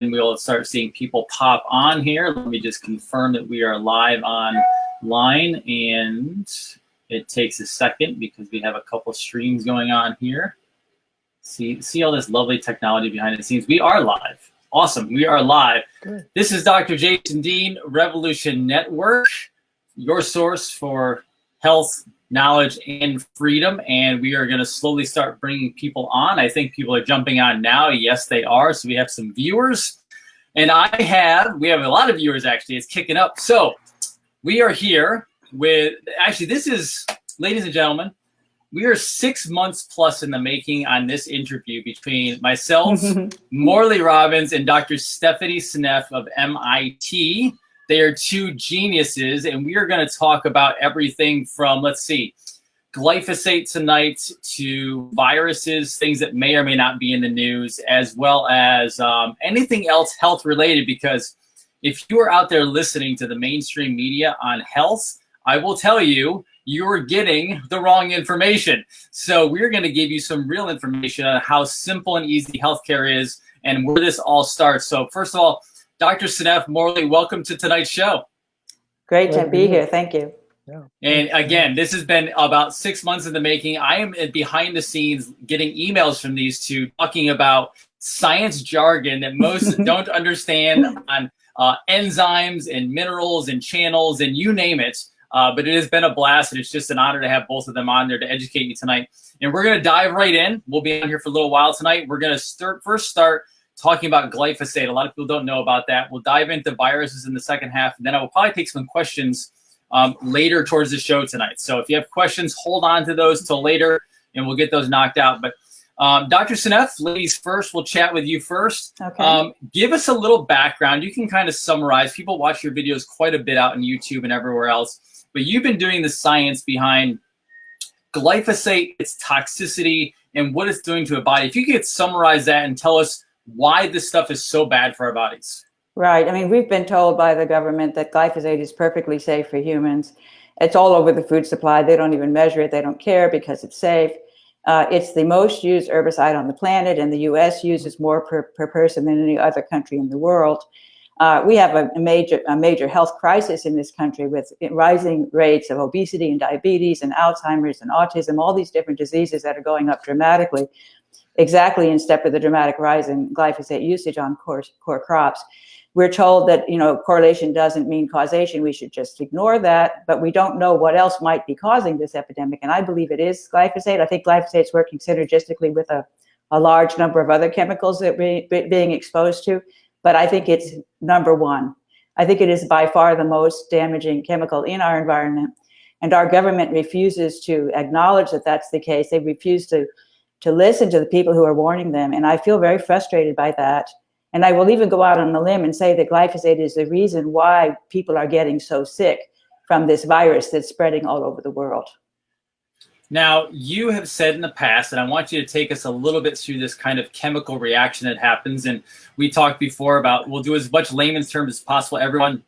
we'll start seeing people pop on here. Let me just confirm that we are live online, and it takes a second because we have a couple streams going on here. See all this lovely technology behind the scenes. We are live. Awesome. We are live. Good. This is Dr. Jason Dean, Revolution Network, your source for health, knowledge, and freedom. And we are going to slowly start bringing people on. I think people are jumping on now. Yes, they are. So we have some viewers. And we have a lot of viewers, actually. It's kicking up. So we are here with, actually, this is, ladies and gentlemen, we are 6 months plus in the making on this interview between myself, Morley Robbins, and Dr. Stephanie Seneff of MIT. They are two geniuses, and we are going to talk about everything from, let's see, glyphosate tonight to viruses, things that may or may not be in the news, as well as anything else health-related, because if you are out there listening to the mainstream media on health, I will tell you, you're getting the wrong information. So we're going to give you some real information on how simple and easy healthcare is and where this all starts. So first of all, Dr. Seneff, Morley, welcome to tonight's show. Great to be here. Thank you. Yeah. And again, this has been about 6 months in the making. I am behind the scenes getting emails from these two talking about science jargon that most don't understand on enzymes and minerals and channels and you name it. But it has been a blast, and it's just an honor to have both of them on there to educate you tonight. And we're going to dive right in. We'll be on here for a little while tonight. We're going to start talking about glyphosate. A lot of people don't know about that. We'll dive into viruses in the second half, and then I will probably take some questions later towards the show tonight. So if you have questions, hold on to those till later, and we'll get those knocked out. But Dr. Seneff, ladies first, we'll chat with you first. Okay. Give us a little background. You can kind of summarize. People watch your videos quite a bit out on YouTube and everywhere else. But you've been doing the science behind glyphosate, its toxicity, and what it's doing to a body. If you could summarize that and tell us why this stuff is so bad for our bodies. Right. I mean, we've been told by the government that glyphosate is perfectly safe for humans. It's all over the food supply. They don't even measure it. They don't care because it's safe. It's the most used herbicide on the planet, and the U.S. uses more per person than any other country in the world. We have a major health crisis in this country with rising rates of obesity and diabetes and Alzheimer's and autism, all these different diseases that are going up dramatically, exactly in step with the dramatic rise in glyphosate usage on core crops. We're told that, correlation doesn't mean causation. We should just ignore that, but we don't know what else might be causing this epidemic. And I believe it is glyphosate. I think glyphosate's working synergistically with a large number of other chemicals that we're being exposed to. But I think it's number one. I think it is by far the most damaging chemical in our environment. And our government refuses to acknowledge that that's the case. They refuse to listen to the people who are warning them. And I feel very frustrated by that. And I will even go out on a limb and say that glyphosate is the reason why people are getting so sick from this virus that's spreading all over the world. Now, you have said in the past, and I want you to take us a little bit through this kind of chemical reaction that happens. And we talked before about, we'll do as much layman's terms as possible. Everyone,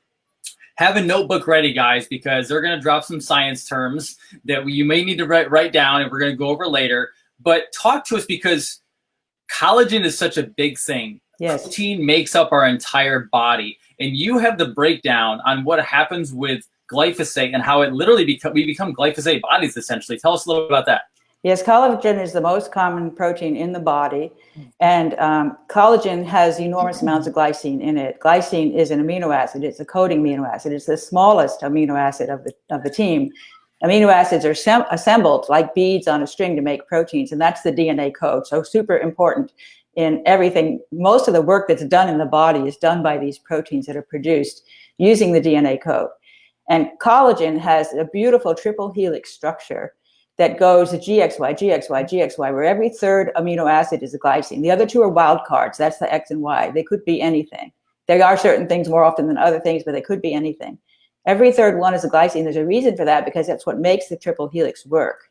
have a notebook ready, guys, because they're going to drop some science terms that you may need to write down, and we're going to go over later. But talk to us, because collagen is such a big thing. Yes. Protein makes up our entire body. And you have the breakdown on what happens with glyphosate and how it literally we become glyphosate bodies, essentially. Tell us a little bit about that. Yes, collagen is the most common protein in the body, and collagen has enormous amounts of glycine in it. Glycine is an amino acid. It's a coding amino acid. It's the smallest amino acid of the team. Amino acids are assembled like beads on a string to make proteins, and that's the DNA code. So super important in everything. Most of the work that's done in the body is done by these proteins that are produced using the DNA code. And collagen has a beautiful triple helix structure that goes GXY, GXY, GXY, where every third amino acid is a glycine. The other two are wild cards. That's the X and Y. They could be anything. There are certain things more often than other things, but they could be anything. Every third one is a glycine. There's a reason for that, because that's what makes the triple helix work.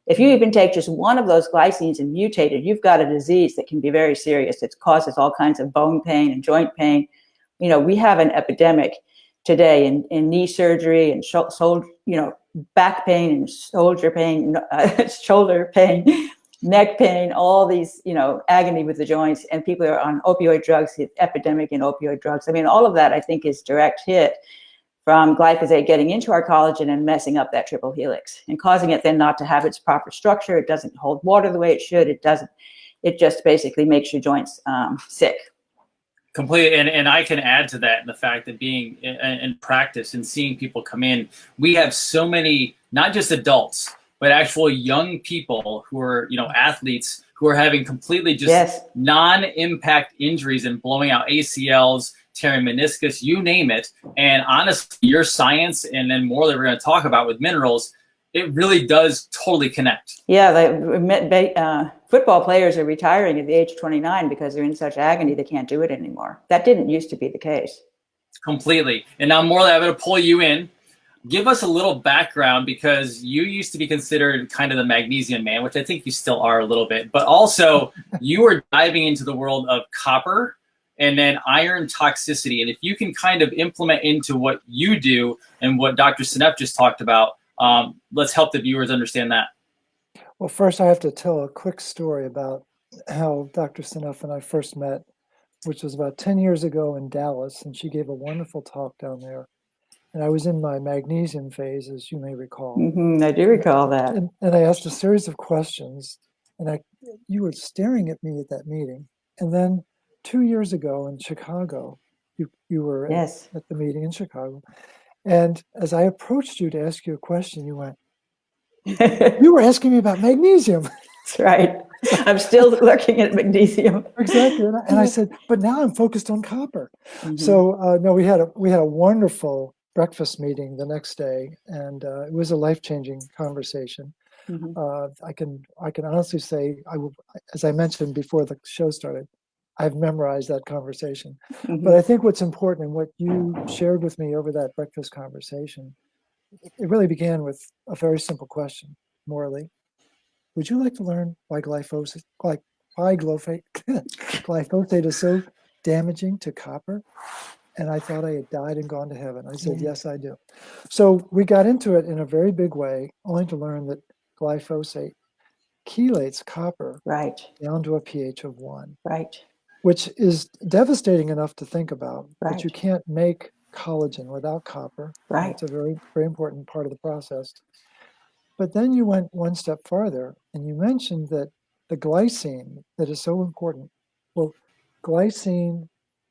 If you even take just one of those glycines and mutate it, you've got a disease that can be very serious. It causes all kinds of bone pain and joint pain. We have an epidemic today in knee surgery and back pain and shoulder pain neck pain, all these, agony with the joints, and people are on opioid drugs, the epidemic in opioid drugs. I mean, all of that, I think, is direct hit from glyphosate getting into our collagen and messing up that triple helix and causing it then not to have its proper structure. It doesn't hold water the way it should. It just basically makes your joints sick. Completely. And I can add to that, the fact that being in practice and seeing people come in, we have so many, not just adults, but actual young people who are, athletes who are having completely just non-impact injuries and blowing out ACLs, tearing meniscus, you name it. And honestly, your science and then more that we're going to talk about with minerals, it really does totally connect. Yeah, football players are retiring at the age of 29 because they're in such agony they can't do it anymore. That didn't used to be the case. Completely. And now, Morley, I'm going to pull you in. Give us a little background, because you used to be considered kind of the magnesium man, which I think you still are a little bit, but also you were diving into the world of copper and then iron toxicity. And if you can kind of implement into what you do and what Dr. Seneff just talked about, let's help the viewers understand that. Well, first I have to tell a quick story about how Dr. Seneff and I first met, which was about 10 years ago in Dallas, and she gave a wonderful talk down there. And I was in my magnesium phase, as you may recall. I do recall that. And I asked a series of questions, and you were staring at me at that meeting. And then 2 years ago in Chicago, you were at the meeting in Chicago. And as I approached you to ask you a question, you went, you were asking me about magnesium. That's right. I'm still looking at magnesium. Exactly. And I said, but now I'm focused on copper. So no, we had a wonderful breakfast meeting the next day, and it was a life-changing conversation. I can honestly say, as I mentioned before the show started, I've memorized that conversation. But I think what's important and what you shared with me over that breakfast conversation, it really began with a very simple question. Morley, would you like to learn why glyphosate is so damaging to copper? And I thought I had died and gone to heaven. I said, yes, I do. So we got into it in a very big way, only to learn that glyphosate chelates copper down to a pH of 1, which is devastating enough to think about, but you can't make collagen without copper. It's a very, very important part of the process. But then you went one step farther, and you mentioned that the glycine that is so important. Well, glycine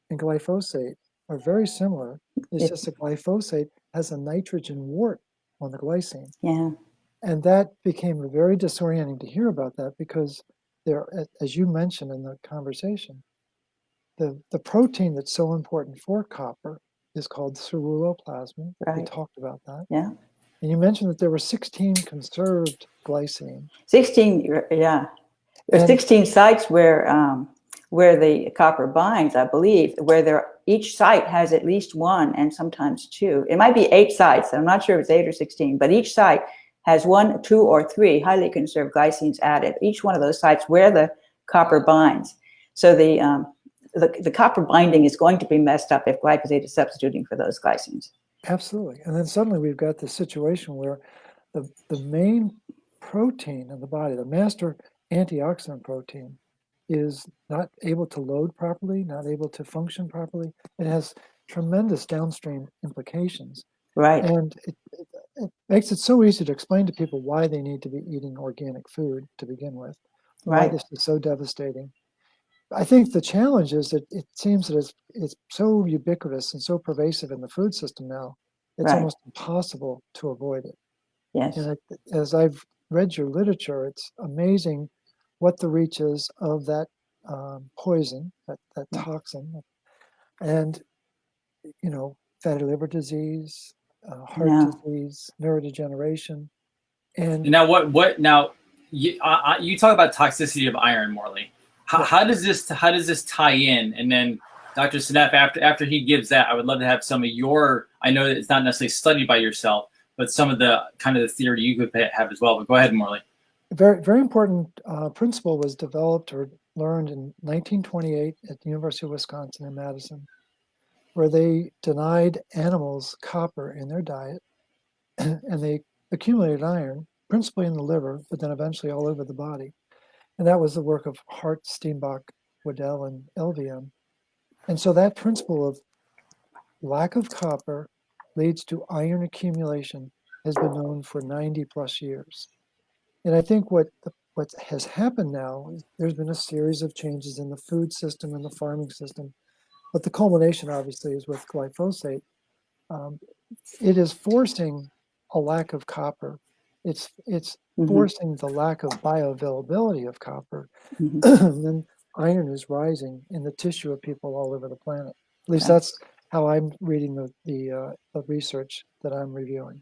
and glyphosate are very similar. It's just that glyphosate has a nitrogen wart on the glycine. And that became very disorienting to hear about that, because there, as you mentioned in the conversation, the protein that's so important for copper is called ceruloplasmin. We talked about that. And you mentioned that there were 16 conserved glycine. 16, There's 16 sites where the copper binds, I believe, where each site has at least 1 and sometimes 2. It might be 8 sites. I'm not sure if it's 8 or 16, but each site has 1, 2, or 3 highly conserved glycines added. Each one of those sites where the copper binds. So the copper binding is going to be messed up if glyphosate is substituting for those glycines. Absolutely. And then suddenly we've got this situation where the main protein in the body, the master antioxidant protein, is not able to load properly, not able to function properly. It has tremendous downstream implications. And it makes it so easy to explain to people why they need to be eating organic food to begin with, why this is so devastating. I think the challenge is that it seems that it's so ubiquitous and so pervasive in the food system now, it's almost impossible to avoid it. And as I've read your literature, it's amazing what the reach is of that poison, that toxin, and fatty liver disease, heart disease, neurodegeneration, and now now you talk about toxicity of iron, Morley. How does this tie in? And then Dr. Seneff, after he gives that, I would love to have some of your, I know that it's not necessarily studied by yourself, but some of the kind of the theory you could have as well. But go ahead, Morley. A very, very important principle was developed or learned in 1928 at the University of Wisconsin in Madison, where they denied animals copper in their diet, and they accumulated iron, principally in the liver, but then eventually all over the body. And that was the work of Hart, Steenbach, Waddell, and LVM. And so that principle of lack of copper leads to iron accumulation has been known for 90 plus years. And I think what has happened now is there's been a series of changes in the food system and the farming system. But the culmination, obviously, is with glyphosate. Um, it is forcing a lack of copper. It's forcing the lack of bioavailability of copper. And then iron is rising in the tissue of people all over the planet. At least that's how I'm reading the research that I'm reviewing.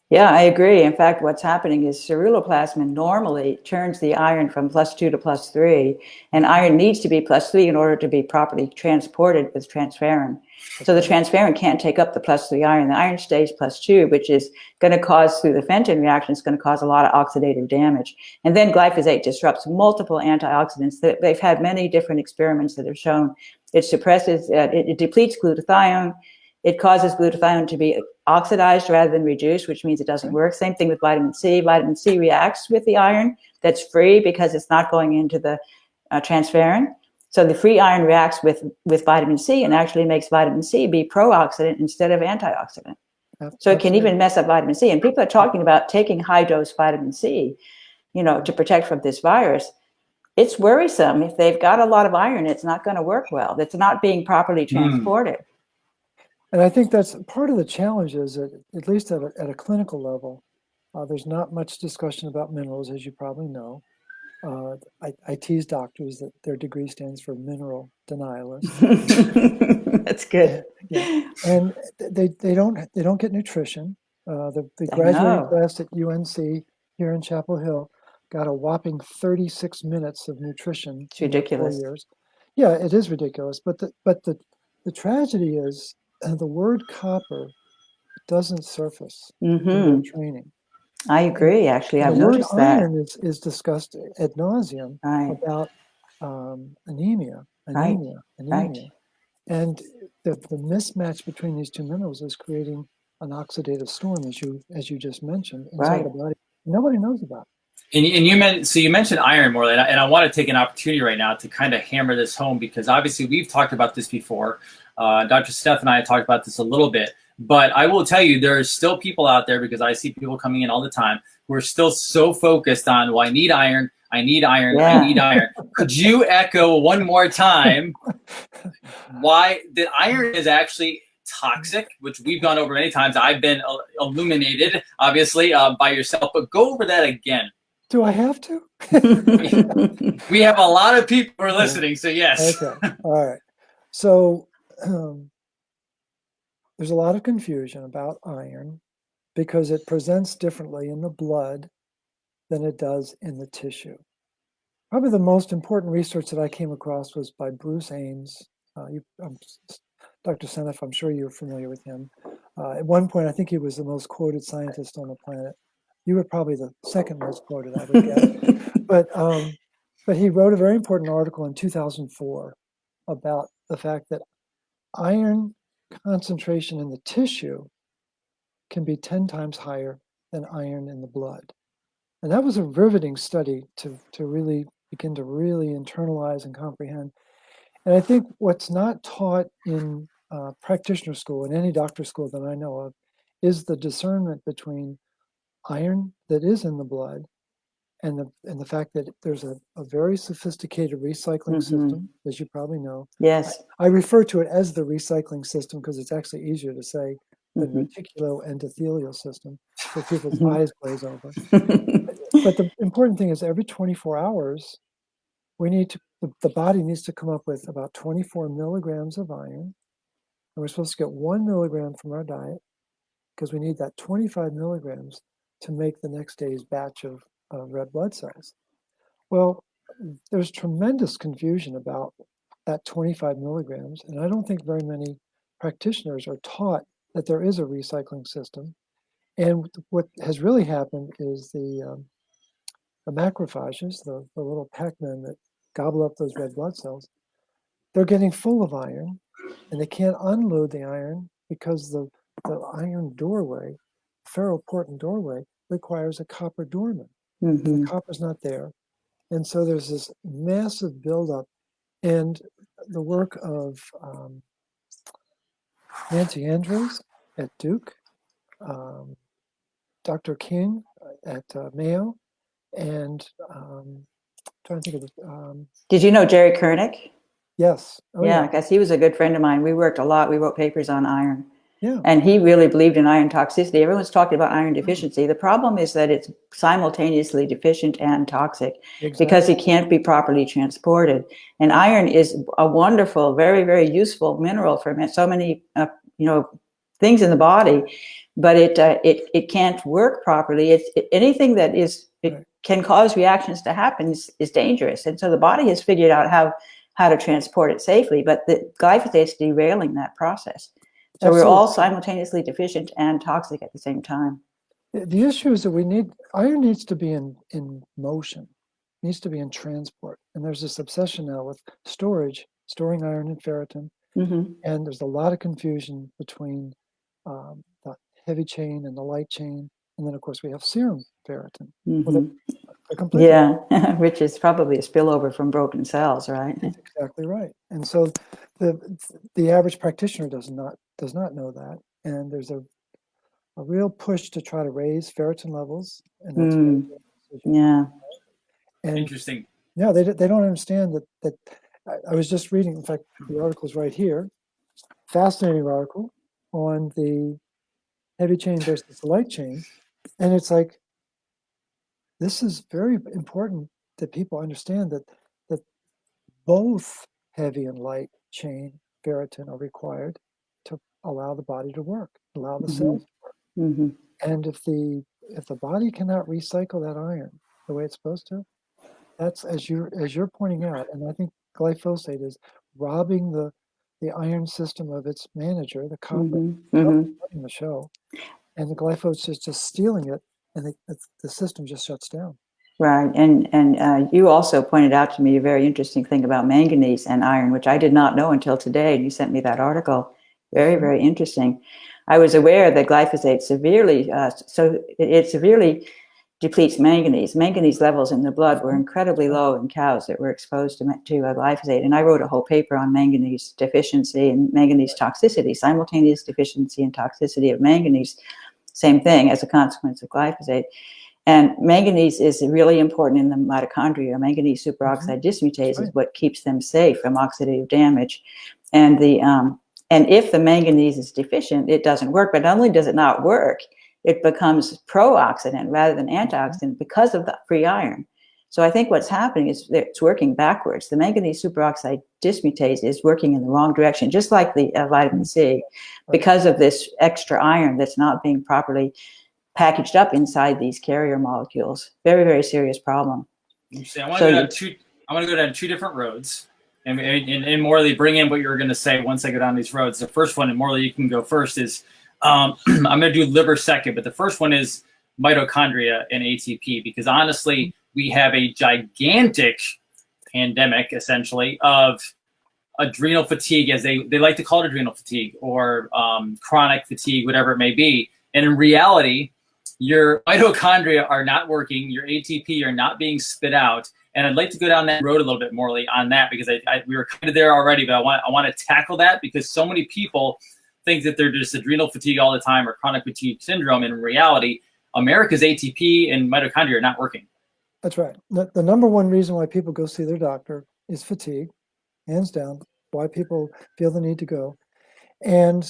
Yeah, I agree. In fact, what's happening is ceruloplasmin normally turns the iron from +2 to +3, and iron needs to be +3 in order to be properly transported with transferrin. So the transferrin can't take up the +3 iron. The iron stays +2, which is going to cause, through the Fenton reaction, it's going to cause a lot of oxidative damage. And then glyphosate disrupts multiple antioxidants. They've had many different experiments that have shown it suppresses, it depletes glutathione. It causes glutathione to be oxidized rather than reduced, which means it doesn't work. Same thing with vitamin C. Vitamin C reacts with the iron that's free because it's not going into the transferrin. So the free iron reacts with vitamin C and actually makes vitamin C be pro-oxidant instead of antioxidant. So it can even mess up vitamin C. And people are talking about taking high-dose vitamin C, to protect from this virus. It's worrisome. If they've got a lot of iron, it's not going to work well. It's not being properly transported. And I think that's part of the challenge is that, at least at a clinical level, there's not much discussion about minerals, as you probably know. I tease doctors that their degree stands for mineral denialist. That's good. And they don't get nutrition. The graduating class at UNC here in Chapel Hill got a whopping 36 minutes of nutrition. It's ridiculous. 4 years. Yeah, it is ridiculous. But the tragedy is the word copper doesn't surface in their training. I agree. Actually, I've the word noticed that. iron is discussed ad nauseum about anemia. And the mismatch between these two minerals is creating an oxidative storm, as you just mentioned, inside the body. Nobody knows about it. And you mentioned iron, Morley, and I want to take an opportunity right now to kind of hammer this home, because obviously we've talked about this before. Dr. Seneff and I have talked about this a little bit, but I will tell you there are still people out there, because I see people coming in all the time who are still so focused on, well, I need iron, I need iron, I need iron. Could you echo one more time why the iron is actually toxic, which we've gone over many times. I've been illuminated, obviously, by yourself, but go over that again. Do I have to? We have a lot of people who are listening, so yes. Okay, all right. So there's a lot of confusion about iron because it presents differently in the blood than it does in the tissue. Probably the most important research that I came across was by Bruce Ames. Dr. Seneff, I'm sure you're familiar with him. At one point, I think he was the most quoted scientist on the planet. You were probably the second most quoted, I would guess. But he wrote a very important article in 2004 about the fact that iron concentration in the tissue can be 10 times higher than iron in the blood. And that was a riveting study to really begin to really internalize and comprehend. And I think what's not taught in practitioner school, in any doctor school that I know of, is the discernment between iron that is in the blood and the fact that there's a very sophisticated recycling system, as you probably know. Yes. I refer to it as the recycling system because it's actually easier to say than reticuloendothelial system, so people's eyes glaze over. But the important thing is every 24 hours, the body needs to come up with about 24 milligrams of iron. And we're supposed to get 1 milligram from our diet because we need that 25 milligrams to make the next day's batch of red blood cells. Well, there's tremendous confusion about that 25 milligrams. And I don't think very many practitioners are taught that there is a recycling system. And what has really happened is the macrophages, the little Pac-Men that gobble up those red blood cells, they're getting full of iron, and they can't unload the iron because the iron doorway, ferroportin doorway, requires a copper doorman. The copper's not there. And so there's this massive buildup. And the work of Nancy Andrews at Duke, Dr. King at Mayo, and trying to think of the, Did you know Jerry Koenig? yes. Oh, Yeah, because he was a good friend of mine. We worked a lot. We wrote papers on iron. Yeah. And he really believed in iron toxicity. Everyone's talking about iron deficiency. The problem is that it's simultaneously deficient and toxic because it can't be properly transported. And iron is a wonderful, very, very useful mineral for so many, things in the body, but it can't work properly. Anything that it can cause reactions to happen is dangerous. And so the body has figured out how to transport it safely, but the glyphosate is derailing that process. So Absolutely. We're all simultaneously deficient and toxic at the same time. The issue is that iron needs to be in motion, needs to be in transport. And there's this obsession now with storing iron and ferritin. Mm-hmm. And there's a lot of confusion between the heavy chain and the light chain. And then, of course, we have serum ferritin. Mm-hmm. Yeah, which is probably a spillover from broken cells, right? That's exactly right. And so the average practitioner does not know that. And there's a real push to try to raise ferritin levels. And that's yeah. And interesting. Yeah, they don't understand that I was just reading, in fact, the article's right here. Fascinating article on the heavy chain versus the light chain. And it's like, this is very important that people understand that both heavy and light chain ferritin are required to allow the body to work, allow the cells to work. Mm-hmm. And if the body cannot recycle that iron the way it's supposed to, that's as you're pointing out, and I think glyphosate is robbing the iron system of its manager, the copper, running the show, and the glyphosate is just stealing it, and the system just shuts down. Right, and you also pointed out to me a very interesting thing about manganese and iron, which I did not know until today, and you sent me that article. Very, very interesting. I was aware that glyphosate severely depletes manganese. Manganese levels in the blood were incredibly low in cows that were exposed to glyphosate, and I wrote a whole paper on manganese deficiency and manganese toxicity, simultaneous deficiency and toxicity of manganese, same thing as a consequence of glyphosate. And manganese is really important in the mitochondria. Manganese superoxide dismutase is what keeps them safe from oxidative damage. And if the manganese is deficient, it doesn't work. But not only does it not work, it becomes pro-oxidant rather than antioxidant because of the free iron. So I think what's happening is that it's working backwards. The manganese superoxide dismutase is working in the wrong direction, just like the vitamin C, because of this extra iron that's not being properly packaged up inside these carrier molecules. Very, very serious problem. I want to go down two different roads. And Morley, bring in what you were going to say once I go down these roads. The first one, and Morley, you can go first, is I'm going to do liver second, but the first one is mitochondria and ATP, because honestly, we have a gigantic pandemic, essentially, of adrenal fatigue, as they like to call it, adrenal fatigue, or chronic fatigue, whatever it may be. And in reality, your mitochondria are not working, your ATP are not being spit out. And I'd like to go down that road a little bit, Morley, on that, because we were kind of there already, but I want to tackle that, because so many people think that they're just adrenal fatigue all the time or chronic fatigue syndrome. And in reality, America's ATP and mitochondria are not working. That's right. The number one reason why people go see their doctor is fatigue, hands down, why people feel the need to go. And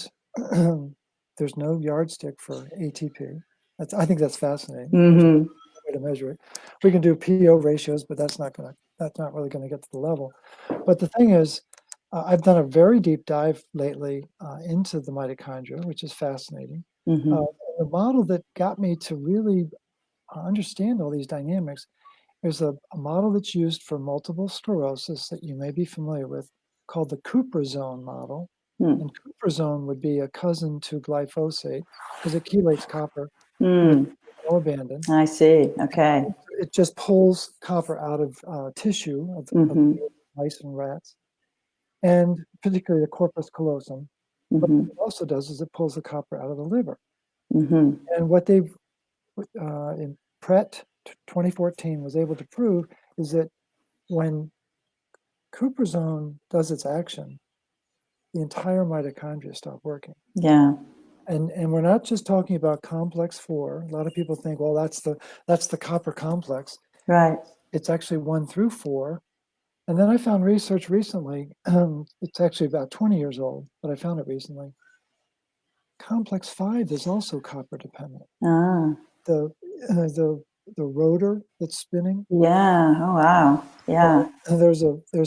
there's no yardstick for ATP. I think that's fascinating. There's no way to measure it. We can do PO ratios, but that's not really going to get to the level. But the thing is, I've done a very deep dive lately into the mitochondria, which is fascinating. The model that got me to really understand all these dynamics is a model that's used for multiple sclerosis that you may be familiar with, called the Cooper zone model. And Cooper zone would be a cousin to glyphosate because it chelates copper with no abandon. I see. Okay. It just pulls copper out of tissue of mice and rats, and particularly the corpus callosum. But what it also does is it pulls the copper out of the liver. And what they've in PRET 2014 was able to prove is that when cuprazone does its action, the entire mitochondria stop working. Yeah. And we're not just talking about complex 4. A lot of people think, well, that's the copper complex. Right. It's actually 1 through 4. And then I found research recently, it's actually about 20 years old, but I found it recently. Complex 5 is also copper dependent. Ah. The rotor that's spinning. Yeah. Oh, wow. Yeah. And there's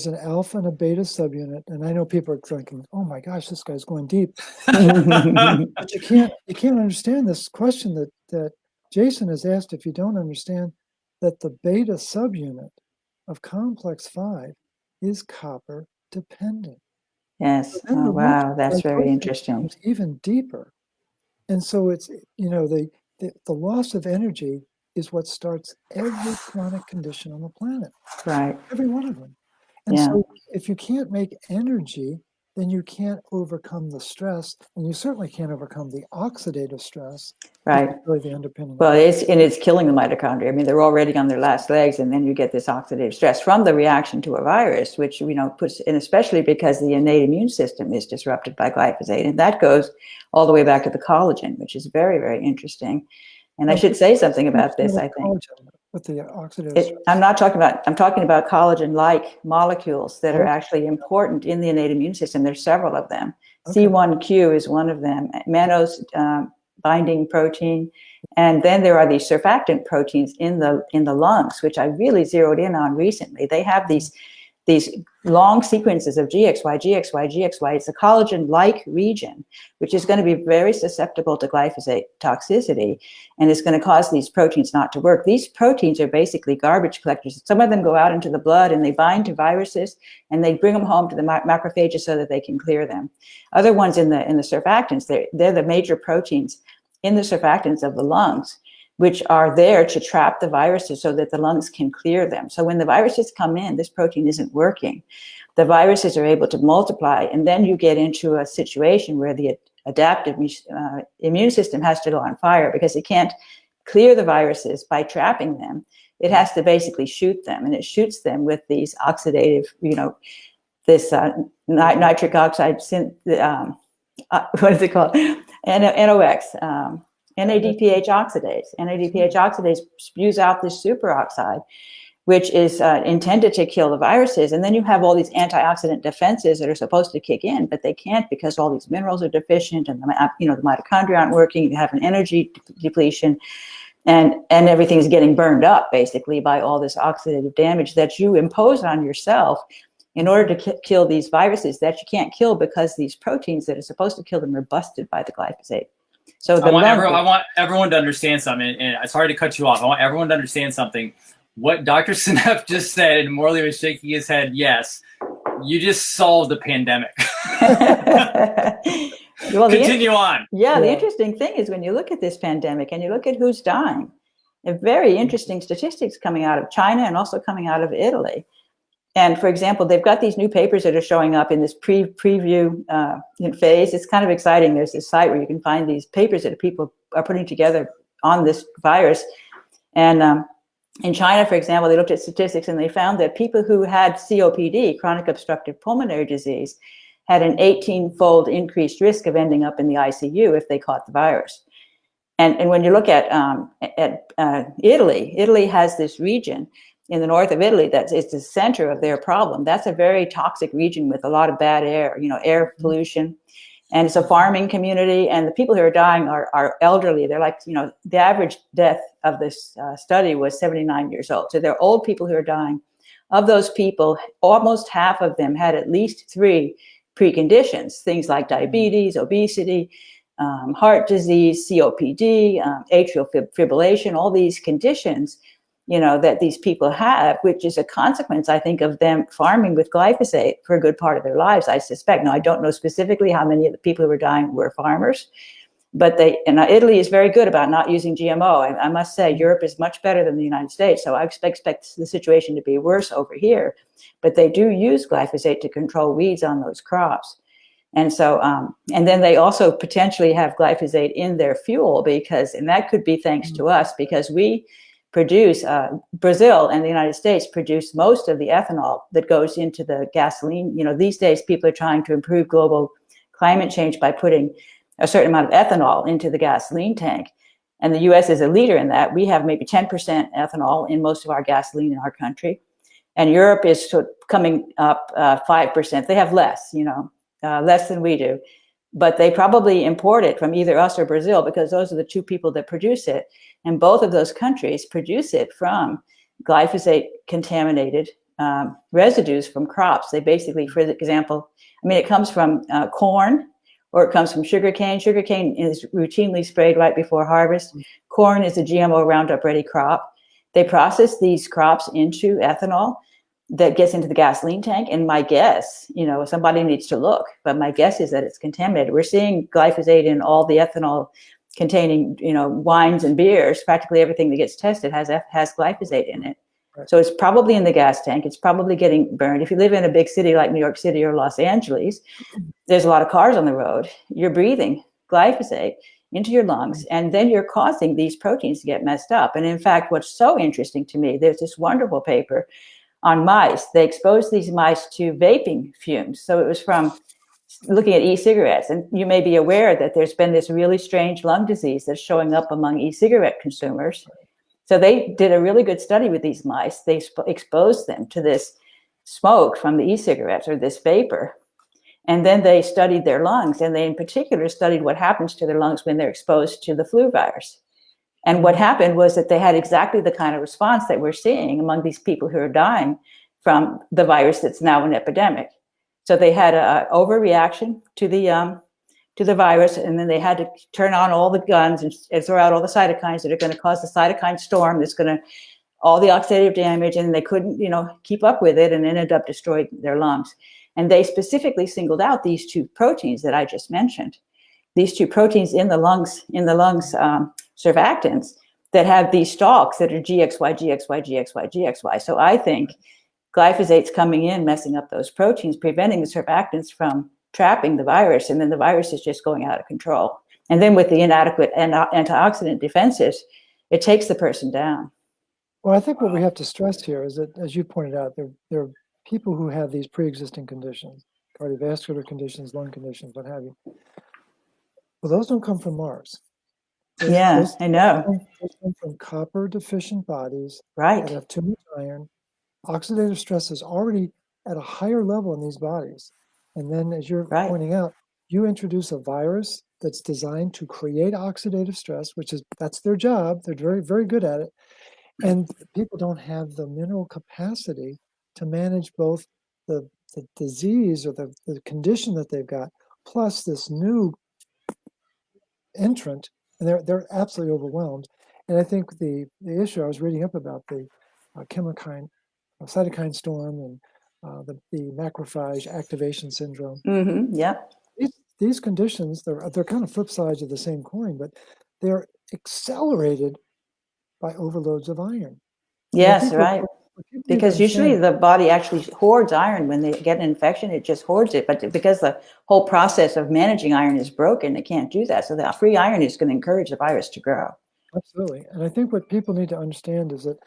an alpha and a beta subunit, and I know people are thinking, "Oh my gosh, this guy's going deep." But you can't understand this question that Jason has asked if you don't understand that the beta subunit of complex 5 is copper dependent. Yes. So then Oh, the root wow. That's very glyphosate interesting. becomes even deeper. And so it's, the loss of energy is what starts every chronic condition on the planet, Right. every one of them. And Yeah. so if you can't make energy, then you can't overcome the stress, and you certainly can't overcome the oxidative stress. Right. Which is really the underpinning. Well, it's killing the mitochondria. I mean, they're already on their last legs, and then you get this oxidative stress from the reaction to a virus, which puts, and especially because the innate immune system is disrupted by glyphosate, and that goes all the way back to the collagen, which is very, very interesting. And I should say something about this. I think with the oxidative stress. I'm talking about collagen-like molecules that are actually important in the innate immune system. There's several of them. Okay. C1q is one of them. Mannose binding protein, and then there are these surfactant proteins in the lungs, which I really zeroed in on recently. They have these long sequences of GXY, GXY, GXY. It's a collagen-like region, which is going to be very susceptible to glyphosate toxicity, and it's going to cause these proteins not to work. These proteins are basically garbage collectors. Some of them go out into the blood and they bind to viruses, and they bring them home to the macrophages so that they can clear them. Other ones in the surfactants, they're the major proteins in the surfactants of the lungs, which are there to trap the viruses so that the lungs can clear them. So when the viruses come in, this protein isn't working. The viruses are able to multiply, and then you get into a situation where the adaptive immune system has to go on fire because it can't clear the viruses by trapping them. It has to basically shoot them, and it shoots them with these oxidative, this nitric oxide, what is it called? NOx. NADPH oxidase. NADPH oxidase spews out this superoxide, which is intended to kill the viruses. And then you have all these antioxidant defenses that are supposed to kick in, but they can't because all these minerals are deficient, and the mitochondria aren't working. You have an energy depletion, and everything's getting burned up basically by all this oxidative damage that you impose on yourself in order to kill these viruses that you can't kill because these proteins that are supposed to kill them are busted by the glyphosate. So I want everyone to understand something, and sorry to cut you off. I want everyone to understand something. What Dr. Seneff just said, and Morley was shaking his head, yes, you just solved the pandemic. Well, continue on. Yeah, the interesting thing is when you look at this pandemic and you look at who's dying, very interesting statistics coming out of China and also coming out of Italy. And for example, they've got these new papers that are showing up in this preview phase. It's kind of exciting. There's this site where you can find these papers that people are putting together on this virus. And in China, for example, they looked at statistics and they found that people who had COPD, chronic obstructive pulmonary disease, had an 18-fold increased risk of ending up in the ICU if they caught the virus. And when you look at Italy has this region in the north of Italy it's the center of their problem. That's a very toxic region with a lot of bad air, air pollution. And it's a farming community, and the people who are dying are elderly. They're like, the average death of this study was 79 years old. So they're old people who are dying. Of those people, almost half of them had at least 3 preconditions, things like diabetes, obesity, heart disease, COPD, atrial fibrillation, all these conditions, that these people have, which is a consequence, I think, of them farming with glyphosate for a good part of their lives, I suspect. Now, I don't know specifically how many of the people who were dying were farmers, but Italy is very good about not using GMO. I must say, Europe is much better than the United States, so I expect the situation to be worse over here. But they do use glyphosate to control weeds on those crops. And so, and then they also potentially have glyphosate in their fuel and that could be thanks to us, because we produce, Brazil and the United States produce most of the ethanol that goes into the gasoline. These days people are trying to improve global climate change by putting a certain amount of ethanol into the gasoline tank. And the US is a leader in that. We have maybe 10% ethanol in most of our gasoline in our country. And Europe is coming up 5%. They have less, less than we do. But they probably import it from either us or Brazil, because those are the two people that produce it. And both of those countries produce it from glyphosate contaminated residues from crops. They basically, for example, it comes from corn, or it comes from sugarcane. Sugarcane is routinely sprayed right before harvest. Corn is a GMO Roundup ready crop. They process these crops into ethanol that gets into the gasoline tank. And my guess, somebody needs to look, but my guess is that it's contaminated. We're seeing glyphosate in all the ethanol containing, wines and beers. Practically everything that gets tested has glyphosate in it. Right. So it's probably in the gas tank. It's probably getting burned. If you live in a big city like New York City or Los Angeles, there's a lot of cars on the road. You're breathing glyphosate into your lungs, and then you're causing these proteins to get messed up. And in fact, what's so interesting to me, there's this wonderful paper on mice. They exposed these mice to vaping fumes. So it was from looking at e-cigarettes. And you may be aware that there's been this really strange lung disease that's showing up among e-cigarette consumers. So they did a really good study with these mice. They exposed them to this smoke from the e-cigarettes, or this vapor. And then they studied their lungs, and they in particular studied what happens to their lungs when they're exposed to the flu virus. And what happened was that they had exactly the kind of response that we're seeing among these people who are dying from the virus that's now an epidemic. So they had an overreaction to the virus, and then they had to turn on all the guns and throw out all the cytokines that are going to cause the cytokine storm that's going to all the oxidative damage, and they couldn't keep up with it, and ended up destroying their lungs. And they specifically singled out these two proteins that I just mentioned, these two proteins in the lungs surfactants that have these stalks that are GXY, GXY, GXY, GXY. So I think glyphosate's coming in, messing up those proteins, preventing the surfactants from trapping the virus, and then the virus is just going out of control. And then with the inadequate antioxidant defenses, it takes the person down. Well, I think what we have to stress here is that, as you pointed out, there are people who have these pre-existing conditions, cardiovascular conditions, lung conditions, what have you. Well, those don't come from Mars. I know. Those come from copper deficient bodies Right. that have too much iron. Oxidative stress is already at a higher level in these bodies. And then, as you're pointing out, you introduce a virus that's designed to create oxidative stress, that's their job. They're very, very good at it. And people don't have the mineral capacity to manage both the disease or the condition that they've got, plus this new entrant, and they're absolutely overwhelmed. And I think the issue I was reading up about, the cytokine storm and the macrophage activation syndrome. Mm-hmm. Yep. These conditions, they're kind of flip sides of the same coin, but they're accelerated by overloads of iron. Yes, right. Because usually the body actually hoards iron when they get an infection, it just hoards it. But because the whole process of managing iron is broken, it can't do that. So the free iron is going to encourage the virus to grow. Absolutely. And I think what people need to understand is that,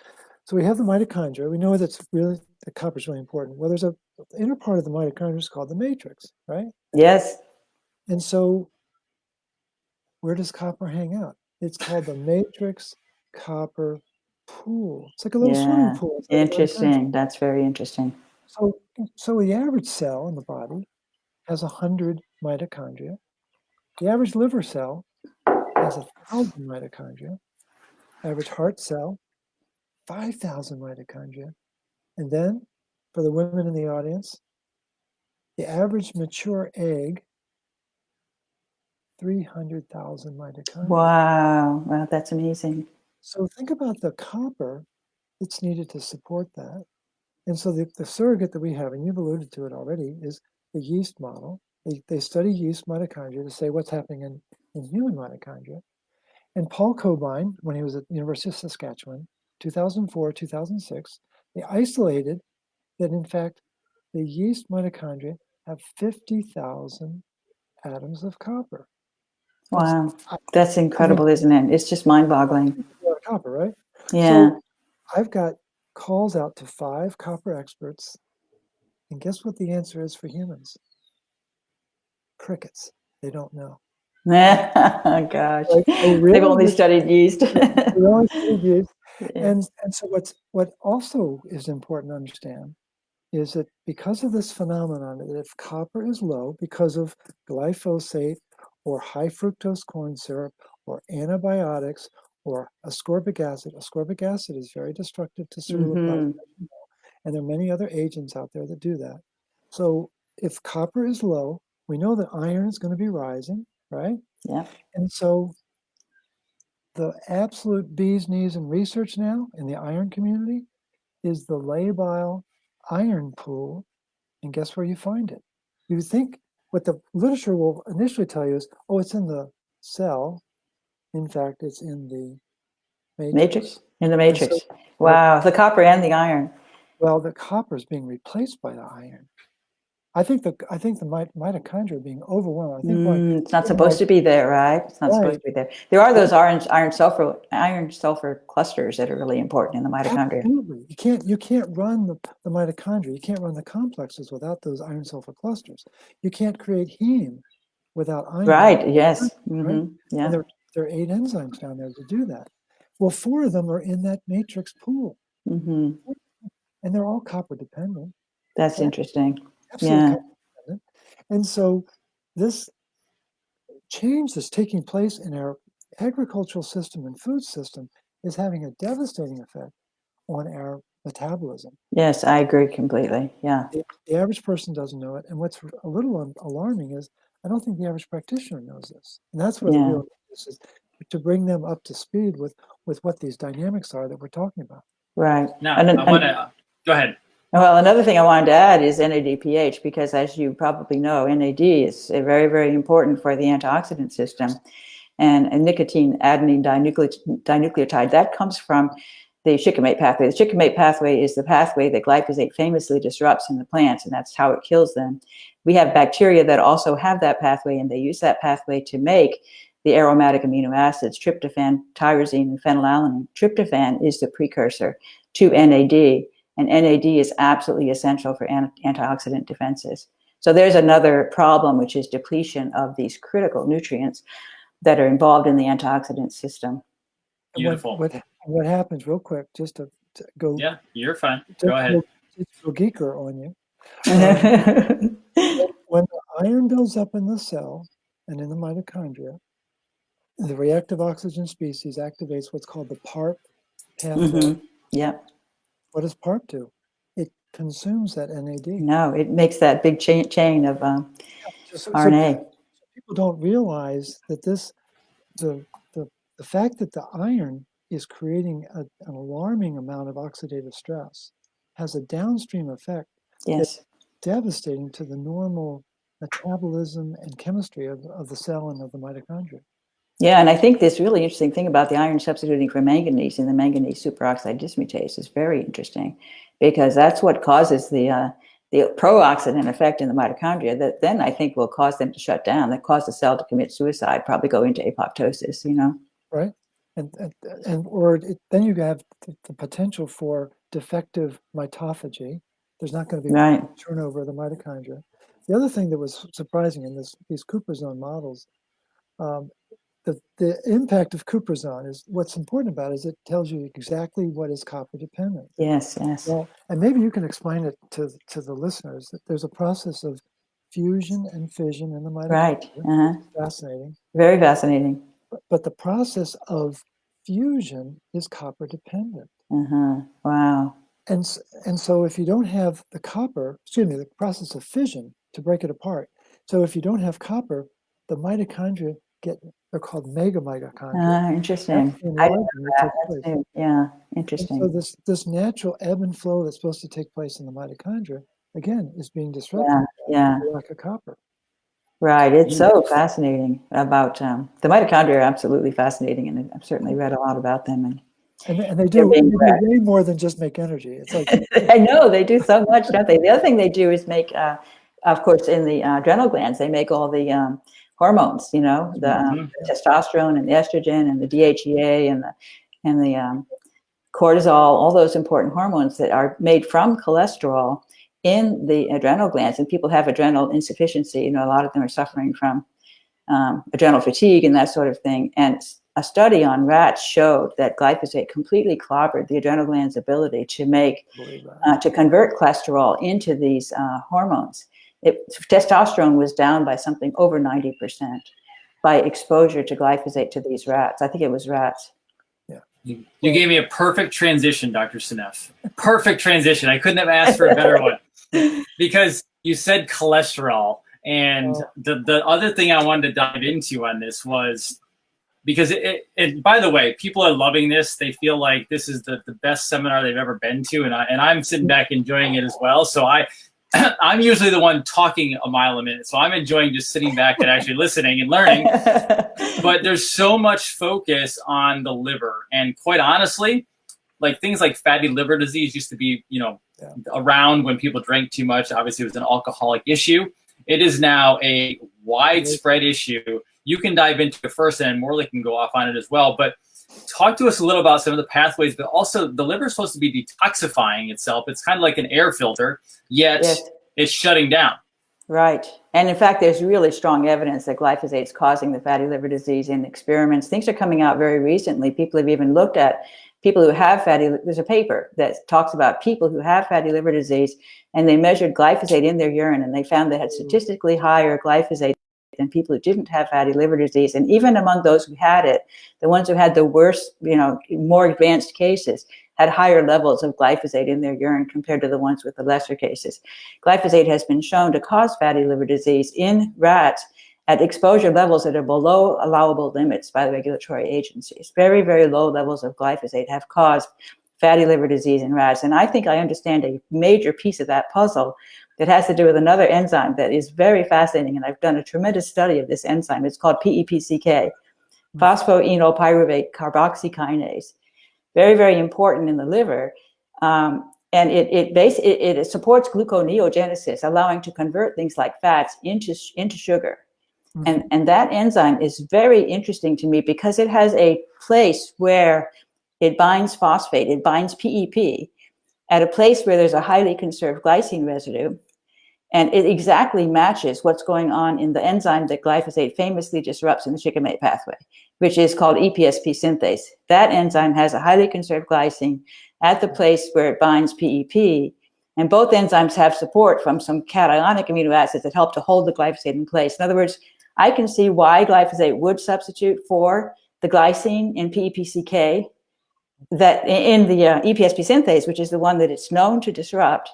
so we have the mitochondria. We know that's really, the copper is really important. Well, there's the inner part of the mitochondria is called the matrix, right? Yes. And so where does copper hang out? It's called the matrix copper pool. It's like a little swimming pool. Interesting. That's very interesting. So the average cell in the body has 100 mitochondria. The average liver cell has 1,000 mitochondria. Average heart cell, 5,000 mitochondria. And then, for the women in the audience, the average mature egg, 300,000 mitochondria. Wow, that's amazing. So think about the copper that's needed to support that. And so the surrogate that we have, and you've alluded to it already, is the yeast model. They study yeast mitochondria to say what's happening in human mitochondria. And Paul Cobain, when he was at the University of Saskatchewan, 2004, 2006, they isolated that, in fact, the yeast mitochondria have 50,000 atoms of copper. Wow, that's incredible, isn't it? It's just mind-boggling. Copper, right? Yeah. So I've got calls out to 5 copper experts, and guess what the answer is for humans? Crickets. They don't know. Oh, gosh. Like, oh, They've really? only studied yeast. We always studied yeast. Yeah. And so what also is important to understand is that because of this phenomenon, that if copper is low because of glyphosate or high fructose corn syrup or antibiotics or ascorbic acid is very destructive to ceruloplasmin, and there are many other agents out there that do that. So if copper is low, we know that iron is going to be rising, right? Yeah. And so the absolute bee's knees in research now in the iron community is the labile iron pool. And guess where you find it? You think what the literature will initially tell you is, oh, it's in the cell. In fact, it's in the matrix. In the And so, matrix. Wow. The copper and the iron. well, the copper is being replaced by the iron. I think the mitochondria are being overwhelmed. I think It's not supposed to be there, right? It's not supposed to be there. There are those iron sulfur clusters that are really important in the mitochondria. Absolutely. You can't run the mitochondria. You can't run the complexes without those iron sulfur clusters. You can't create heme without iron. Right. Yes. Right? Yeah. And there are 8 enzymes down there to do that. Well, 4 of them are in that matrix pool, and they're all copper dependent. That's interesting. Absolutely Yeah. copper dependent. And so this change that's taking place in our agricultural system and food system is having a devastating effect on our metabolism. Yes, I agree completely. Yeah. The average person doesn't know it. And what's a little alarming is I don't think the average practitioner knows this. And that's where the real this is, to bring them up to speed with what these dynamics are that we're talking about. Right. Now, I want to go ahead. Well, another thing I wanted to add is NADPH, because as you probably know, NAD is very, very important for the antioxidant system. And nicotine adenine dinucleotide, that comes from the shikimate pathway. The shikimate pathway is the pathway that glyphosate famously disrupts in the plants, and that's how it kills them. We have bacteria that also have that pathway, and they use that pathway to make the aromatic amino acids, tryptophan, tyrosine, and phenylalanine. Tryptophan is the precursor to NAD, and NAD is absolutely essential for antioxidant defenses. So there's another problem, which is depletion of these critical nutrients that are involved in the antioxidant system. Beautiful. What happens, real quick, just to go. Yeah, you're fine. Go ahead. Just go geeker on you. When the iron builds up in the cell and in the mitochondria, the reactive oxygen species activates what's called the PARP pathway. Yeah. What does PARP do? It consumes that NAD. No, it makes that big chain of RNA. So people don't realize that the fact that the iron is creating an alarming amount of oxidative stress has a downstream effect that's devastating to the normal metabolism and chemistry of the cell and of the mitochondria. Yeah, and I think this really interesting thing about the iron substituting for manganese in the manganese superoxide dismutase is very interesting, because that's what causes the pro-oxidant effect in the mitochondria that then I think will cause them to shut down, that cause the cell to commit suicide, probably go into apoptosis, Right. Then you have the potential for defective mitophagy. There's not going to be turnover of the mitochondria. The other thing that was surprising in these Cuprazone models, the impact of Cuprazone is what's important about it is it tells you exactly what is copper dependent. Yes. Well, and maybe you can explain it to the listeners that there's a process of fusion and fission in the mitochondria. Right. Fascinating. Very fascinating. But the process of fusion is copper dependent. Wow. And so if you don't have the copper, the process of fission to break it apart. So if you don't have copper, the mitochondria they're called mega mitochondria. Interesting. I didn't know that. Yeah, interesting. And so this natural ebb and flow that's supposed to take place in the mitochondria, again, is being disrupted by the lack of copper. Right. It's so fascinating about the mitochondria are absolutely fascinating, and I've certainly read a lot about them. And they do way more than just make energy. It's like I know they do so much, don't they? The other thing they do is make, of course, in the adrenal glands, they make all the hormones. The testosterone and the estrogen and the DHEA and the cortisol, all those important hormones that are made from cholesterol in the adrenal glands. And people have adrenal insufficiency. You know, a lot of them are suffering from adrenal fatigue and that sort of thing. And a study on rats showed that glyphosate completely clobbered the adrenal gland's ability to to convert cholesterol into these hormones. Testosterone was down by something over 90% by exposure to glyphosate to these rats. I think it was rats. Yeah. You gave me a perfect transition, Dr. Seneff. Perfect transition. I couldn't have asked for a better one, because you said cholesterol. And the other thing I wanted to dive into on this was, because it by the way, people are loving this. They feel like this is the best seminar they've ever been to. And I'm sitting back enjoying it as well. So I'm usually the one talking a mile a minute. So I'm enjoying just sitting back and actually listening and learning. But there's so much focus on the liver. And quite honestly, like things like fatty liver disease used to be, around when people drank too much. Obviously, it was an alcoholic issue. It is now a widespread issue. You can dive into it first, and Morley can go off on it as well. But talk to us a little about some of the pathways, but also the liver is supposed to be detoxifying itself. It's kind of like an air filter, yet it's shutting down. Right. And in fact, there's really strong evidence that glyphosate is causing the fatty liver disease in experiments. Things are coming out very recently. People have even looked at people who have there's a paper that talks about people who have fatty liver disease, and they measured glyphosate in their urine, and they found they had statistically higher glyphosate than people who didn't have fatty liver disease. And even among those who had it, the ones who had the worst, more advanced cases had higher levels of glyphosate in their urine compared to the ones with the lesser cases. Glyphosate has been shown to cause fatty liver disease in rats at exposure levels that are below allowable limits by the regulatory agencies. Very, very low levels of glyphosate have caused fatty liver disease in rats. And I think I understand a major piece of that puzzle that has to do with another enzyme that is very fascinating. And I've done a tremendous study of this enzyme. It's called PEPCK, phosphoenolpyruvate carboxykinase. Very, very important in the liver. And it supports gluconeogenesis, allowing to convert things like fats into sugar. And that enzyme is very interesting to me because it has a place where it binds phosphate, it binds PEP at a place where there's a highly conserved glycine residue. And it exactly matches what's going on in the enzyme that glyphosate famously disrupts in the shikimate pathway, which is called EPSP synthase. That enzyme has a highly conserved glycine at the place where it binds PEP. And both enzymes have support from some cationic amino acids that help to hold the glyphosate in place. In other words, I can see why glyphosate would substitute for the glycine in PEPCK, that in the EPSP synthase, which is the one that it's known to disrupt.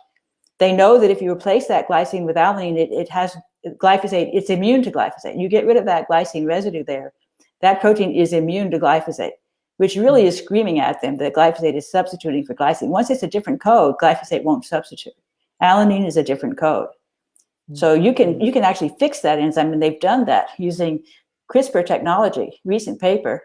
They know that if you replace that glycine with alanine, it has glyphosate, it's immune to glyphosate. You get rid of that glycine residue there. That protein is immune to glyphosate, which really is screaming at them that glyphosate is substituting for glycine. Once it's a different code, glyphosate won't substitute. Alanine is a different code. So you can actually fix that enzyme, and they've done that using CRISPR technology. Recent paper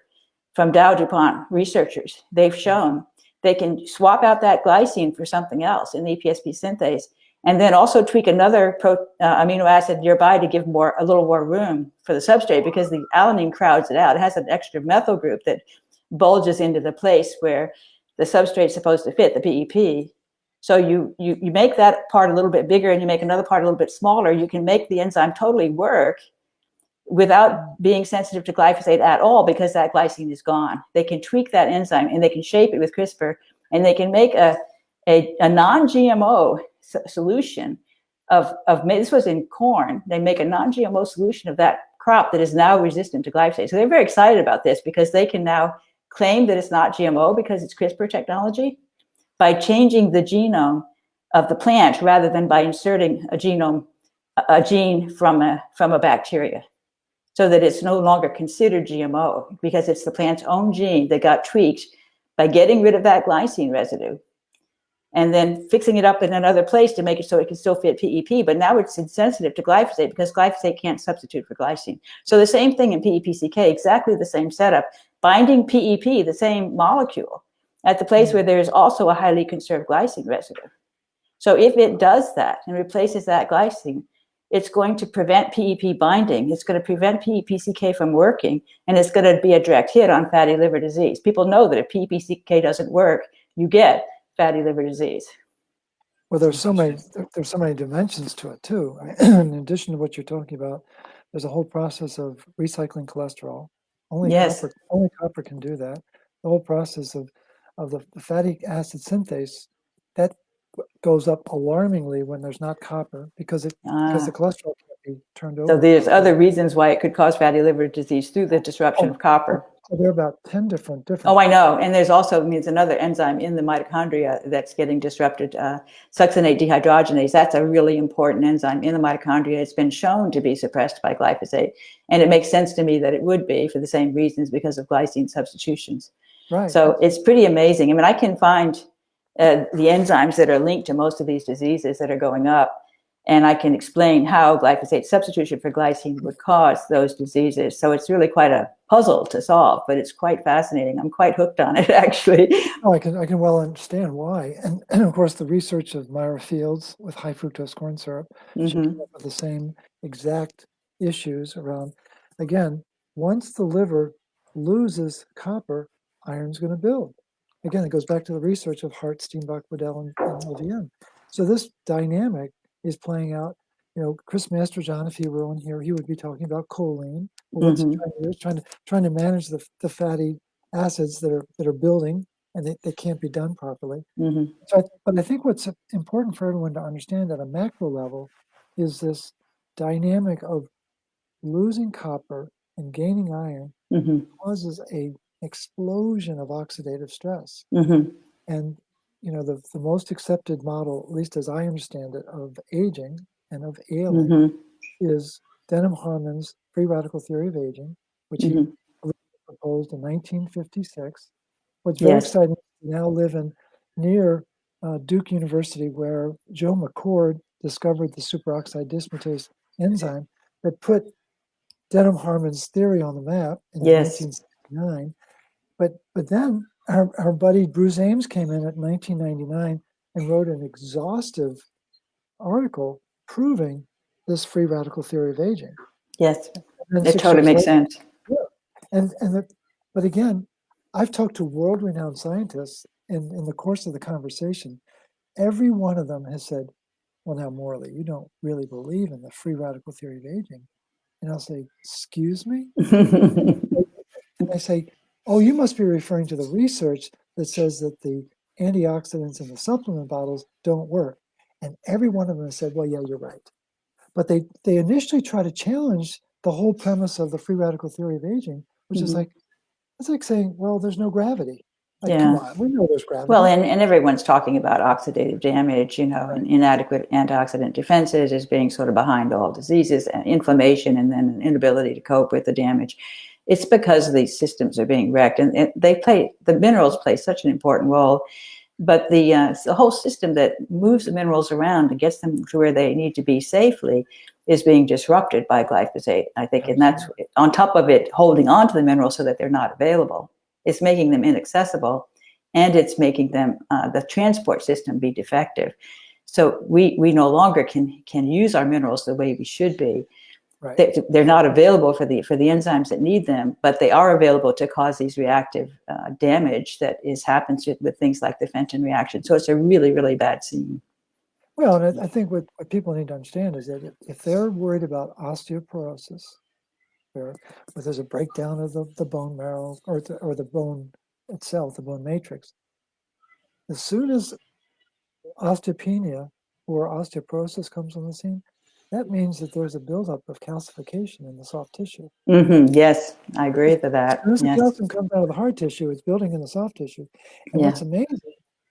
from Dow DuPont researchers. They've shown they can swap out that glycine for something else in the EPSP synthase, and then also tweak another amino acid nearby to give a little more room for the substrate, because the alanine crowds it out. It has an extra methyl group that bulges into the place where the substrate's supposed to fit, the PEP. So you make that part a little bit bigger and you make another part a little bit smaller. You can make the enzyme totally work without being sensitive to glyphosate at all, because that glycine is gone. They can tweak that enzyme and they can shape it with CRISPR, and they can make a non-GMO solution of this was in corn. They make a non-GMO solution of that crop that is now resistant to glyphosate. So they're very excited about this because they can now claim that it's not GMO because it's CRISPR technology by changing the genome of the plant rather than by inserting a gene from a bacteria, so that it's no longer considered GMO because it's the plant's own gene that got tweaked by getting rid of that glycine residue and then fixing it up in another place to make it so it can still fit PEP. But now it's insensitive to glyphosate because glyphosate can't substitute for glycine. So the same thing in PEPCK, exactly the same setup, binding PEP, the same molecule, at the place where there is also a highly conserved glycine residue. So if it does that and replaces that glycine, it's going to prevent PEP binding. It's going to prevent PEPCK from working, and it's going to be a direct hit on fatty liver disease. People know that if PEPCK doesn't work, you get fatty liver disease. Well, there's so many dimensions to it too. In addition to what you're talking about, there's a whole process of recycling cholesterol. Only copper can do that. The whole process of the fatty acid synthase, that goes up alarmingly when there's not copper because the cholesterol can't be turned over. So there's other reasons why it could cause fatty liver disease through the disruption of copper. There are about 10 different. Oh, I know. And there's also another enzyme in the mitochondria that's getting disrupted, succinate dehydrogenase. That's a really important enzyme in the mitochondria. It's been shown to be suppressed by glyphosate. And it makes sense to me that it would be for the same reasons because of glycine substitutions. Right. So it's pretty amazing. I mean, I can find the enzymes that are linked to most of these diseases that are going up. And I can explain how glyphosate substitution for glycine would cause those diseases. So it's really quite a puzzle to solve, but it's quite fascinating. I'm quite hooked on it, actually. Oh, I can well understand why. And of course, the research of Myra Fields with high fructose corn syrup, she came up with the same exact issues around, again, once the liver loses copper, iron's going to build. Again, it goes back to the research of Hart, Steenbach, Waddell, and LVM. So this dynamic is playing out. You know, Chris Masterjohn, if he were on here, he would be talking about choline. Well, what's he trying to do? He's trying to manage the fatty acids that are building, and they can't be done properly. But I think what's important for everyone to understand at a macro level is this dynamic of losing copper and gaining iron causes a explosion of oxidative stress. And you know, the most accepted model, at least as I understand it, of aging and of ailing is Denham-Harman's free radical theory of aging, which he proposed in 1956. What's very exciting is to now live near Duke University, where Joe McCord discovered the superoxide dismutase enzyme that put Denham-Harman's theory on the map in 1969. But then our buddy Bruce Ames came in at 1999 and wrote an exhaustive article proving this free radical theory of aging. Yes, it totally makes sense. Yeah. But again, I've talked to world-renowned scientists in the course of the conversation. Every one of them has said, well, now, Morley, you don't really believe in the free radical theory of aging. And I'll say, excuse me? And I say, oh, you must be referring to the research that says that the antioxidants in the supplement bottles don't work. And every one of them said, well, yeah, you're right. But they initially try to challenge the whole premise of the free radical theory of aging, which is like, it's like saying, well, there's no gravity. Like, come on, we know there's gravity. Well, and everyone's talking about oxidative damage, you know, and inadequate antioxidant defenses as being sort of behind all diseases and inflammation and then an inability to cope with the damage. It's because these systems are being wrecked, and the minerals play such an important role. But the whole system that moves the minerals around and gets them to where they need to be safely is being disrupted by glyphosate, I think. And that's on top of it, holding on to the minerals so that they're not available. It's making them inaccessible, and it's making them the transport system be defective. So we no longer can use our minerals the way we should be. Right. They're not available for the enzymes that need them, but they are available to cause these reactive damage that happens with things like the Fenton reaction. So it's a really, really bad scene. Well, and I think what people need to understand is that if they're worried about osteoporosis, where there's a breakdown of the bone marrow or the bone itself, the bone matrix, as soon as osteopenia or osteoporosis comes on the scene, that means that there's a buildup of calcification in the soft tissue. Yes, I agree with that. As the calcium comes out of the hard tissue, it's building in the soft tissue. And what's amazing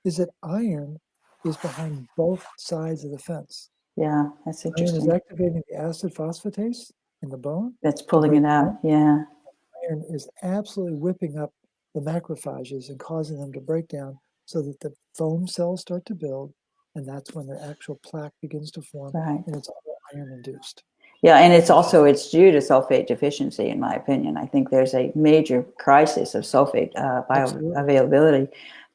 is that iron is behind both sides of the fence. Yeah, that's interesting. Iron is activating the acid phosphatase in the bone. That's pulling it out, Iron is absolutely whipping up the macrophages and causing them to break down so that the foam cells start to build, and that's when the actual plaque begins to form, and it's all iron induced. Yeah, and it's due to sulfate deficiency, in my opinion. I think there's a major crisis of sulfate bioavailability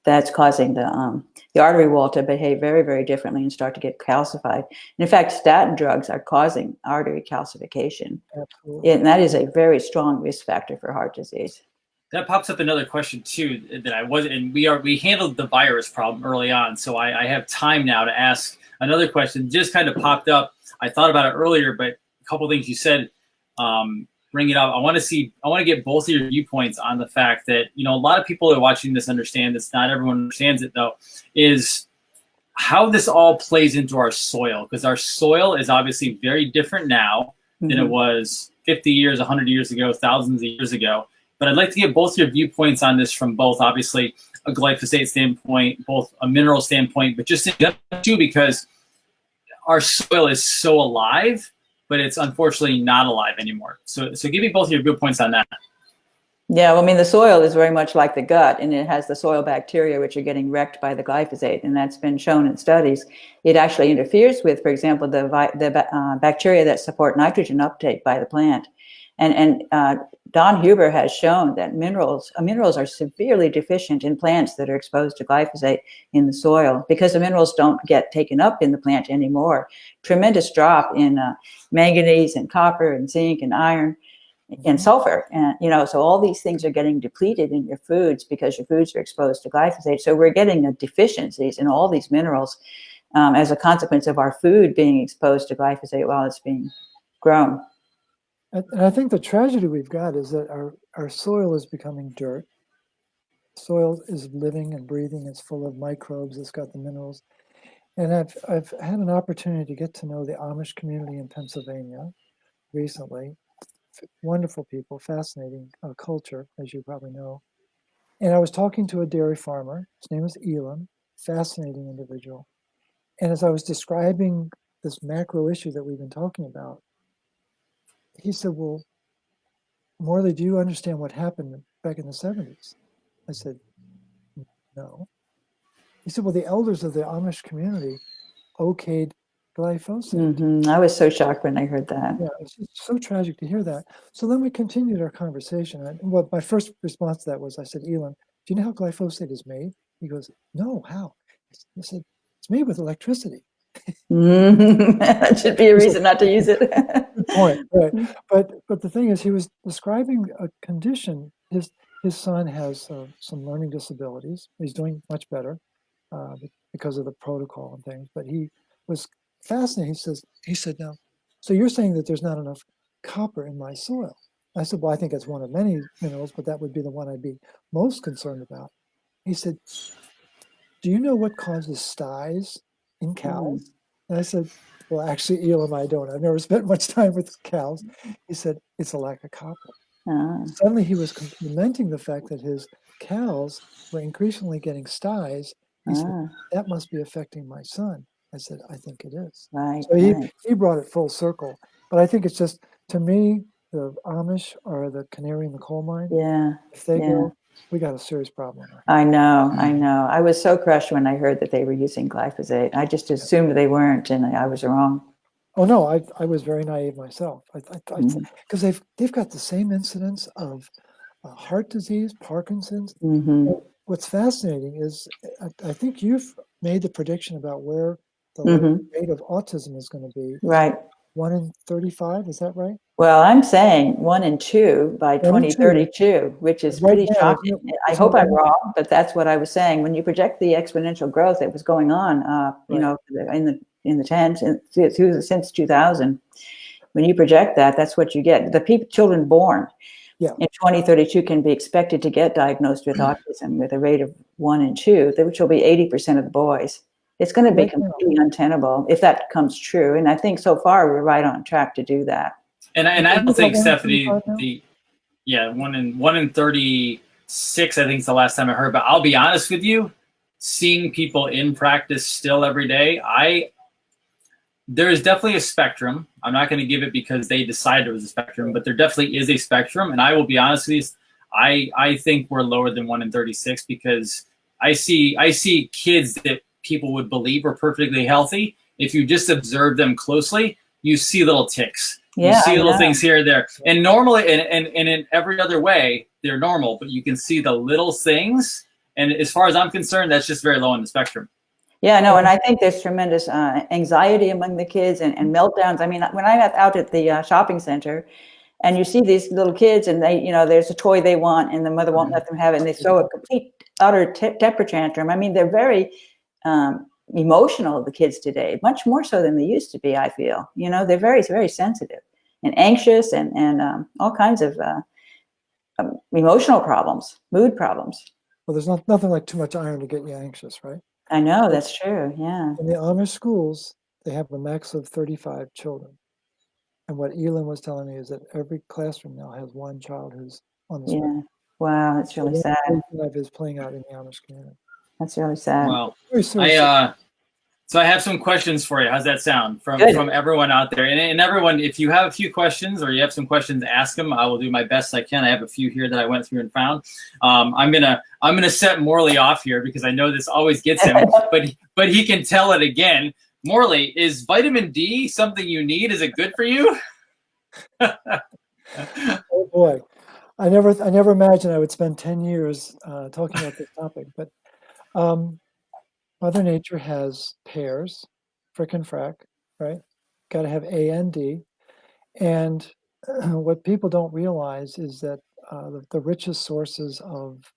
that's causing the artery wall to behave very, very differently and start to get calcified. And in fact, statin drugs are causing artery calcification. Absolutely. And that is a very strong risk factor for heart disease. That pops up another question too that I wasn't, and we handled the virus problem early on, so I have time now to ask another question. Just kind of popped up. I thought about it earlier, but a couple of things you said bring it up. I want to get both of your viewpoints on the fact that, you know, a lot of people that are watching this understand this. Not everyone understands it though. Is how this all plays into our soil, because our soil is obviously very different now than it was 50 years, 100 years ago, thousands of years ago. But I'd like to get both your viewpoints on this from both, obviously, a glyphosate standpoint, both a mineral standpoint, but just in general too, because our soil is so alive, but it's unfortunately not alive anymore. So give me both of your viewpoints on that. Yeah, well, I mean, the soil is very much like the gut, and it has the soil bacteria, which are getting wrecked by the glyphosate, and that's been shown in studies. It actually interferes with, for example, the bacteria that support nitrogen uptake by the plant. And Don Huber has shown that minerals are severely deficient in plants that are exposed to glyphosate in the soil, because the minerals don't get taken up in the plant anymore. Tremendous drop in manganese and copper and zinc and iron and sulfur, and so all these things are getting depleted in your foods because your foods are exposed to glyphosate. So we're getting deficiencies in all these minerals as a consequence of our food being exposed to glyphosate while it's being grown. And I think the tragedy we've got is that our soil is becoming dirt. Soil is living and breathing. It's full of microbes. It's got the minerals. And I've had an opportunity to get to know the Amish community in Pennsylvania recently. Wonderful people, fascinating culture, as you probably know. And I was talking to a dairy farmer. His name is Elam, fascinating individual. And as I was describing this macro issue that we've been talking about, he said, well, Morley, do you understand what happened back in the 70s? I said, no. He said, well, the elders of the Amish community okayed glyphosate. I was so shocked when I heard that. Yeah, it's so tragic to hear that. So then we continued our conversation. And what my first response to that was, I said, Elam, do you know how glyphosate is made? He goes, no, how? I said, it's made with electricity. That should be a reason not to use it. Good point, right? But the thing is, he was describing a condition. His son has some learning disabilities. He's doing much better because of the protocol and things. But he was fascinated. He said, now, so you're saying that there's not enough copper in my soil? I said, well, I think that's one of many minerals, but that would be the one I'd be most concerned about. He said, do you know what causes styes in cows? And I said, well, actually, Elam, I don't. I've never spent much time with cows. He said, it's a lack of copper. Suddenly he was lamenting the fact that his cows were increasingly getting styes. He said, that must be affecting my son. I said, I think it is. Right. So he brought it full circle. But I think it's just, to me, the Amish are the canary in the coal mine. Yeah. If they go, we got a serious problem. I know. I was so crushed when I heard that they were using glyphosate. I just assumed they weren't, and I was wrong. Oh no, I was very naive myself. Because they've got the same incidence of heart disease, Parkinson's. What's fascinating is I think you've made the prediction about where the rate of autism is going to be. Right. 1 in 35, is that right? Well, I'm saying 1 in 2 by 2032, which is pretty shocking. I hope I'm wrong, but that's what I was saying. When you project the exponential growth that was going on, in the 10s since 2000, when you project that, that's what you get. The children born in 2032 can be expected to get diagnosed with autism with a rate of 1 in 2, which will be 80% of the boys. It's going to be completely untenable if that comes true. And I think so far we're right on track to do that. And I don't think, Stephanie, 1 in 36, I think is the last time I heard. But I'll be honest with you, seeing people in practice still every day, there is definitely a spectrum. I'm not going to give it because they decided it was a spectrum, but there definitely is a spectrum. And I will be honest with you, I think we're lower than 1 in 36 because I see kids that people would believe are perfectly healthy. If you just observe them closely, you see little ticks. You see little things here and there. And normally, and in every other way, they're normal, but you can see the little things. And as far as I'm concerned, that's just very low on the spectrum. Yeah, no, and I think there's tremendous anxiety among the kids and meltdowns. I mean, when I'm out at the shopping center And you see these little kids, and they, there's a toy they want, and the mother won't let them have it, and they throw a complete, utter temper tantrum. I mean, they're very emotional, the kids today, much more so than they used to be, I feel. They're very, very sensitive and anxious, and all kinds of emotional problems, mood problems. Well, there's nothing like too much iron to get you anxious, right? I know, that's true, yeah. In the Amish schools, they have a max of 35 children. And what Elin was telling me is that every classroom now has one child who's on the spectrum. Yeah. Wow, that's really sad. 35 is playing out in the Amish community. That's really sad. Well, Very serious. so I have some questions for you. How's that sound from everyone out there? And everyone, if you have a few questions or you have some questions, ask them. I will do my best I can. I have a few here that I went through and found. I'm gonna set Morley off here because I know this always gets him, but he can tell it again. Morley, is vitamin D something you need? Is it good for you? Oh boy, I never imagined I would spend 10 years talking about this topic, but Mother Nature has pairs, frick and frack, right? Got to have A and D. And what people don't realize is that the richest sources of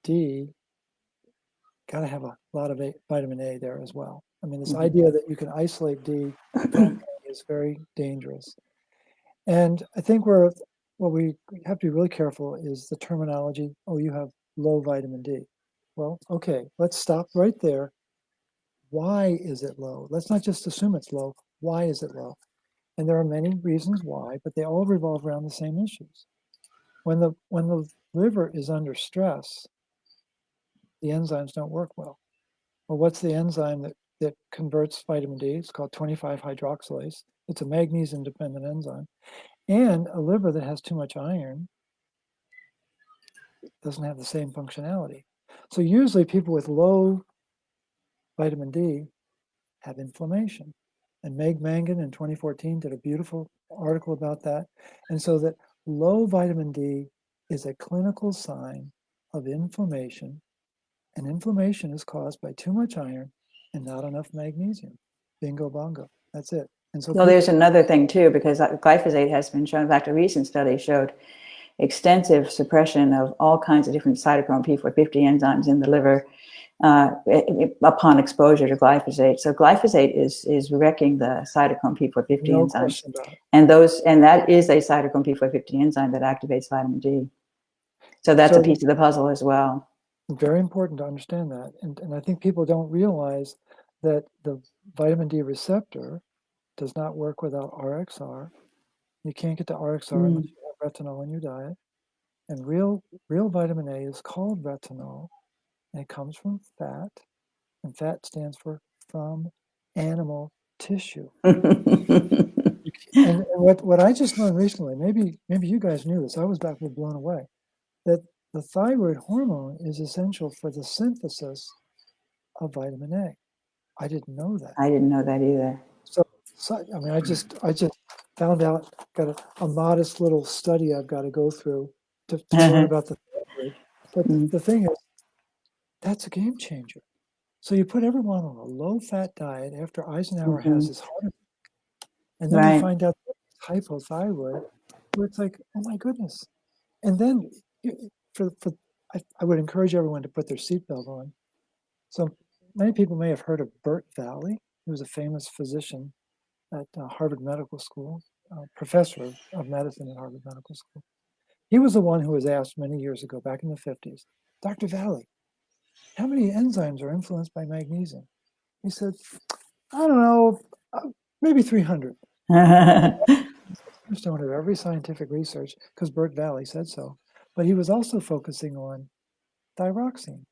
D got to have a lot of vitamin A there as well. I mean, this idea that you can isolate D is very dangerous. And I think what we have to be really careful is the terminology, oh, you have low vitamin D. Well, okay, let's stop right there. Why is it low? Let's not just assume it's low. Why is it low? And there are many reasons why, but they all revolve around the same issues. When the liver is under stress, the enzymes don't work well. Well, what's the enzyme that converts vitamin D? It's called 25-hydroxylase. It's a magnesium-dependent enzyme. And a liver that has too much iron doesn't have the same functionality. So usually people with low vitamin D have inflammation. And Meg Mangan in 2014 did a beautiful article about that. And so that low vitamin D is a clinical sign of inflammation. And inflammation is caused by too much iron and not enough magnesium. Bingo bongo. That's it. And so there's another thing too, because glyphosate has been shown, in fact, a recent study showed extensive suppression of all kinds of different cytochrome P450 enzymes in the liver upon exposure to glyphosate. So glyphosate is wrecking the cytochrome P450 enzymes. And that is a cytochrome P450 enzyme that activates vitamin D. So that's a piece of the puzzle as well. Very important to understand that. And I think people don't realize that the vitamin D receptor does not work without RXR. You can't get to RXR unless you have retinol in your diet. And real vitamin A is called retinol, and it comes from fat, and fat stands for from animal tissue. And what I just learned recently, maybe you guys knew this, I was back blown away, that the thyroid hormone is essential for the synthesis of vitamin A. I didn't know that. I didn't know that either. So I mean, I just found out, got a modest little study I've got to go through to learn about the thyroid. But the thing is, that's a game changer. So you put everyone on a low-fat diet after Eisenhower has his heart attack, and then you find out that it's hypothyroid, where it's like, oh my goodness. And then I would encourage everyone to put their seatbelt on. So many people may have heard of Bert Valley. He was a famous physician at Harvard Medical School, professor of medicine at Harvard Medical School. He was the one who was asked many years ago, back in the 50s, Dr. Valley, how many enzymes are influenced by magnesium? He said, I don't know, maybe 300. Cornerstone of every scientific research, because Bert Valley said so. But he was also focusing on thyroxine,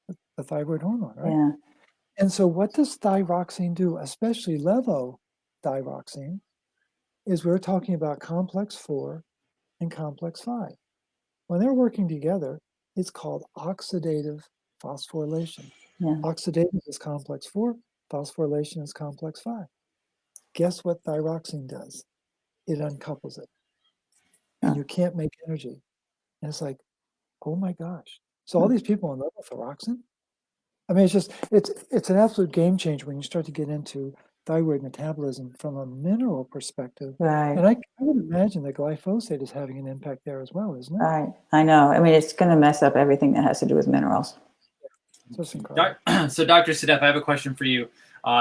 the thyroid hormone, right? Yeah. And so what does thyroxine do, especially levothyroxine, is we're talking about complex 4 and complex 5. When they're working together, it's called oxidative phosphorylation. Yeah. Oxidative is complex 4, phosphorylation is complex 5. Guess what thyroxine does? It uncouples it. And you can't make energy. And it's like, oh my gosh. So all these people on levothyroxine, I mean, it's an absolute game changer when you start to get into thyroid metabolism from a mineral perspective. Right. And I would imagine that glyphosate is having an impact there as well, isn't it? Right. I know. I mean, it's going to mess up everything that has to do with minerals. So it's incredible. So Dr. Seneff, I have a question for you.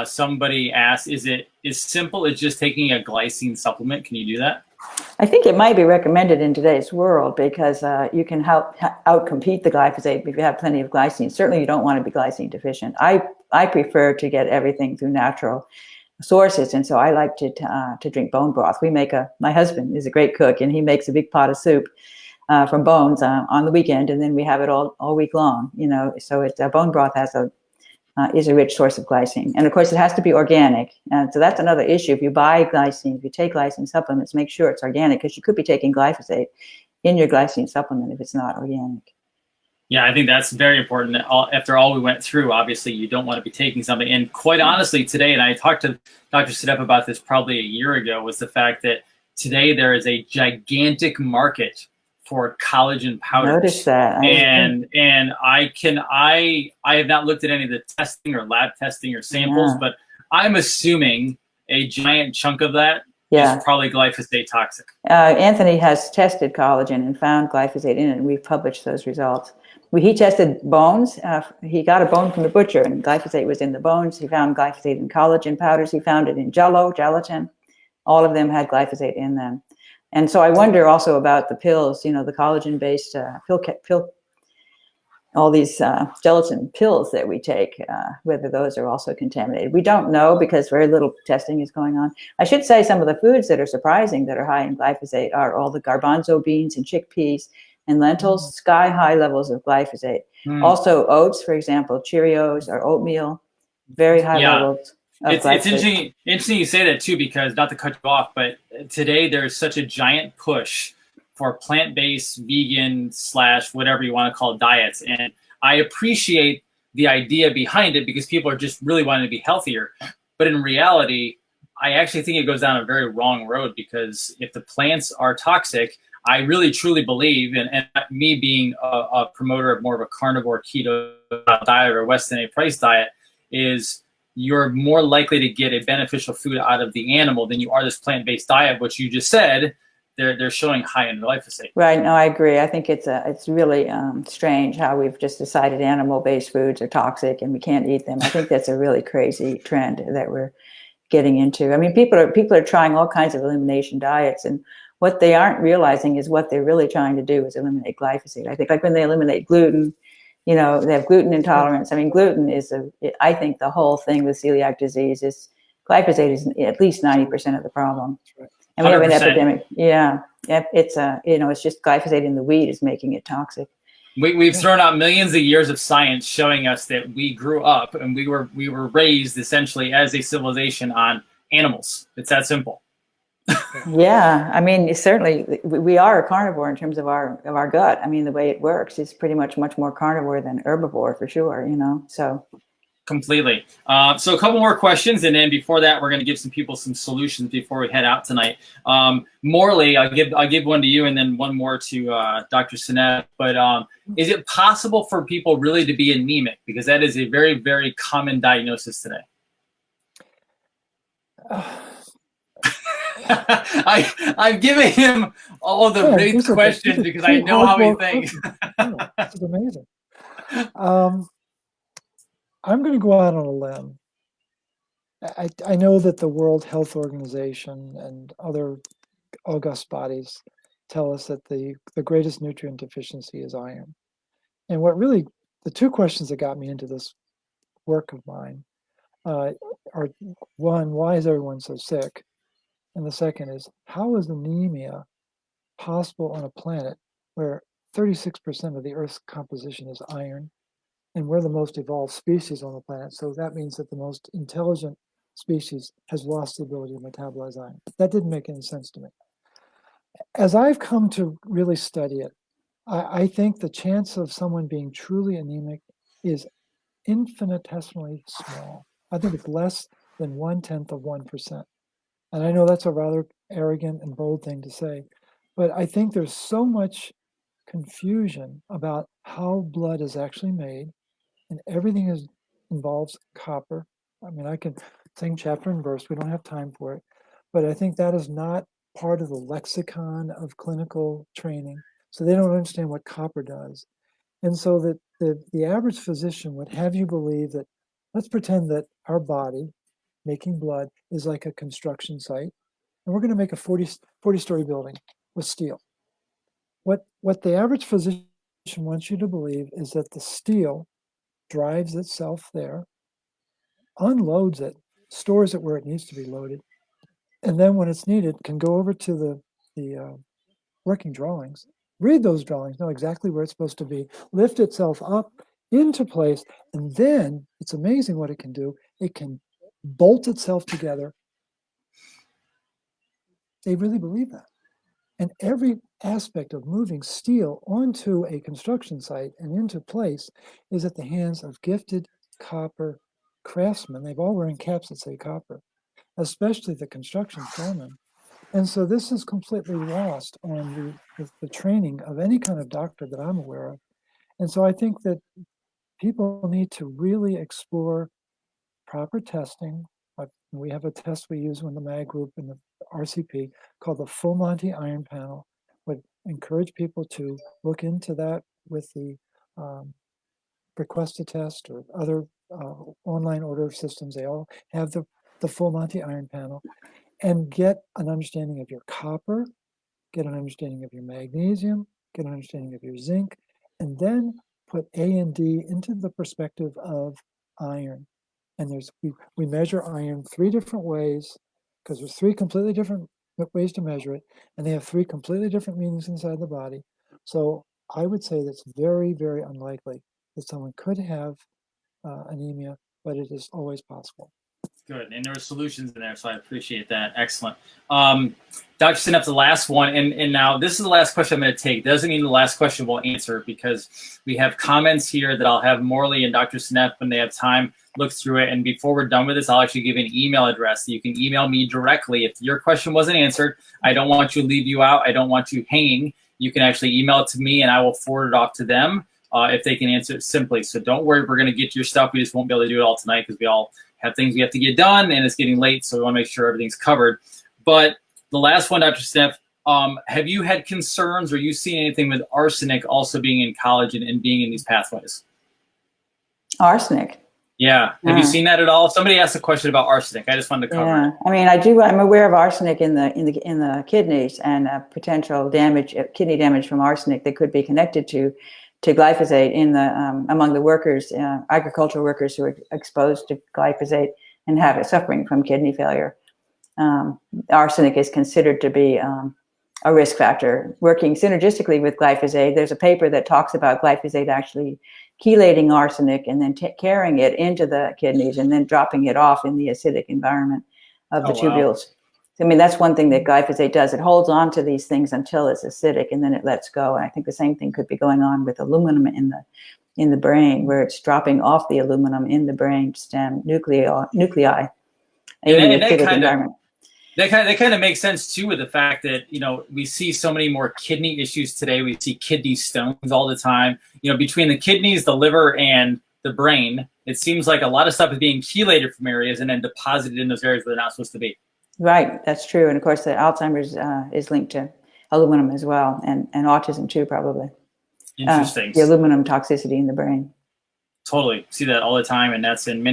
Somebody asked, is it as simple as just taking a glycine supplement? Can you do that? I think it might be recommended in today's world because you can help outcompete the glyphosate if you have plenty of glycine. Certainly, you don't want to be glycine deficient. I prefer to get everything through natural sources, and so I like to drink bone broth. My husband is a great cook, and he makes a big pot of soup from bones on the weekend, and then we have it all week long. So bone broth is a rich source of glycine. And of course, it has to be organic. And so that's another issue. If you buy glycine, if you take glycine supplements, make sure it's organic, because you could be taking glyphosate in your glycine supplement if it's not organic. Yeah, I think that's very important. After all we went through, obviously, you don't want to be taking something. And quite honestly, today, and I talked to Dr. Seneff about this probably a year ago, was the fact that today there is a gigantic market for collagen powders. Notice that. And I have not looked at any of the testing or lab testing or samples, but I'm assuming a giant chunk of that is probably glyphosate toxic. Anthony has tested collagen and found glyphosate in it, and we've published those results. He tested bones. He got a bone from the butcher, and glyphosate was in the bones. He found glyphosate in collagen powders. He found it in gelatin. All of them had glyphosate in them. And so I wonder also about the pills, the collagen-based pill, all these gelatin pills that we take, whether those are also contaminated. We don't know because very little testing is going on. I should say some of the foods that are surprising that are high in glyphosate are all the garbanzo beans and chickpeas and lentils, sky-high levels of glyphosate. Also oats, for example, Cheerios or oatmeal, very high levels. It's interesting you say that too, because not to cut you off, but today there's such a giant push for plant-based, vegan / whatever you want to call diets. And I appreciate the idea behind it because people are just really wanting to be healthier. But in reality, I actually think it goes down a very wrong road, because if the plants are toxic, I really truly believe, and me being a promoter of more of a carnivore keto diet or Weston A. Price diet, is you're more likely to get a beneficial food out of the animal than you are this plant-based diet, which you just said they're showing high in glyphosate. Right. No, I agree. I think it's really strange how we've just decided animal-based foods are toxic and we can't eat them. I think that's a really crazy trend that we're getting into. I mean, people are trying all kinds of elimination diets, and what they aren't realizing is what they're really trying to do is eliminate glyphosate. I think like when they eliminate gluten, they have gluten intolerance. I mean, gluten is I think the whole thing with celiac disease is glyphosate is at least 90% of the problem. And we have an 100%. epidemic. Yeah. It's it's just glyphosate in the wheat is making it toxic. We've thrown out millions of years of science showing us that we grew up and we were raised essentially as a civilization on animals. It's that simple. Yeah, I mean, certainly we are a carnivore in terms of our gut. I mean, the way it works is pretty much more carnivore than herbivore for sure. So completely. So a couple more questions, and then before that, we're going to give some people some solutions before we head out tonight. Morley, I'll give one to you, and then one more to Dr. Seneff. But is it possible for people really to be anemic? Because that is a very, very common diagnosis today. I'm giving him all the big questions because I know how he thinks. This is amazing. I'm going to go out on a limb. I know that the World Health Organization and other august bodies tell us that the greatest nutrient deficiency is iron. And the two questions that got me into this work of mine are, one, why is everyone so sick? And the second is, how is anemia possible on a planet where 36% of the Earth's composition is iron, and we're the most evolved species on the planet? So that means that the most intelligent species has lost the ability to metabolize iron. That didn't make any sense to me. As I've come to really study it, I think the chance of someone being truly anemic is infinitesimally small. I think it's less than 1/10 of 1%. And I know that's a rather arrogant and bold thing to say, but I think there's so much confusion about how blood is actually made, and everything involves copper. I mean, I can thing chapter and verse. We don't have time for it. But I think that is not part of the lexicon of clinical training. So they don't understand what copper does. And so that the average physician would have you believe that, let's pretend that our body, making blood, is like a construction site. And we're going to make a 40-story building with steel. What the average physician wants you to believe is that the steel drives itself there, unloads it, stores it where it needs to be loaded, and then when it's needed, can go over to the working drawings, read those drawings, know exactly where it's supposed to be, lift itself up into place, and then it's amazing what it can do. It can bolt itself together. They really believe that. And every aspect of moving steel onto a construction site and into place is at the hands of gifted copper craftsmen. They've all wearing caps that say copper, especially the construction foremen. And so this is completely lost on the training of any kind of doctor that I'm aware of. And so I think that people need to really explore proper testing. We have a test we use in the MAG group in the RCP called the Full Monty Iron Panel. Would encourage people to look into that with the Request a Test or other online order systems. They all have the Full Monty Iron Panel, and get an understanding of your copper, get an understanding of your magnesium, get an understanding of your zinc, and then put A and D into the perspective of iron. And we measure iron 3 different ways, because there's 3 completely different ways to measure it, and they have 3 completely different meanings inside the body. So I would say that's very, very unlikely that someone could have anemia, but it is always possible. Good, and there were solutions in there, so I appreciate that. Excellent. Dr. Seneff, the last one, and now this is the last question I'm going to take. Doesn't mean the last question we'll answer, because we have comments here that I'll have Morley and Dr. Seneff, when they have time, look through it. And before we're done with this, I'll actually give you an email address that you can email me directly. If your question wasn't answered, I don't want you to leave you out. I don't want you hanging. You can actually email it to me, and I will forward it off to them if they can answer it simply. So don't worry, we're going to get to your stuff. We just won't be able to do it all tonight because we all have things we have to get done, and it's getting late, so we want to make sure everything's covered. But the last one, Dr. Seneff, have you had concerns, or you seen anything with arsenic also being in collagen and being in these pathways? Arsenic? Yeah. Have you seen that at all? Somebody asked a question about arsenic. I just wanted to cover it. I mean, I'm aware of arsenic in the kidneys, and potential damage, kidney damage from arsenic that could be connected to glyphosate in the among the workers, agricultural workers who are exposed to glyphosate and suffering from kidney failure. Arsenic is considered to be a risk factor. Working synergistically with glyphosate, there's a paper that talks about glyphosate actually chelating arsenic and then carrying it into the kidneys and then dropping it off in the acidic environment of the tubules. I mean, that's one thing that glyphosate does. It holds on to these things until it's acidic, and then it lets go. And I think the same thing could be going on with aluminum in the brain, where it's dropping off the aluminum in the brain stem nuclei in the acidic environment. That kind of makes sense too, with the fact that, you know, we see so many more kidney issues today. We see kidney stones all the time. You know, between the kidneys, the liver, and the brain, it seems like a lot of stuff is being chelated from areas and then deposited in those areas where they're not supposed to be. Right, that's true. And of course, the Alzheimer's is linked to aluminum as well, and autism too, probably. Interesting. The aluminum toxicity in the brain. Totally. See that all the time, and that's in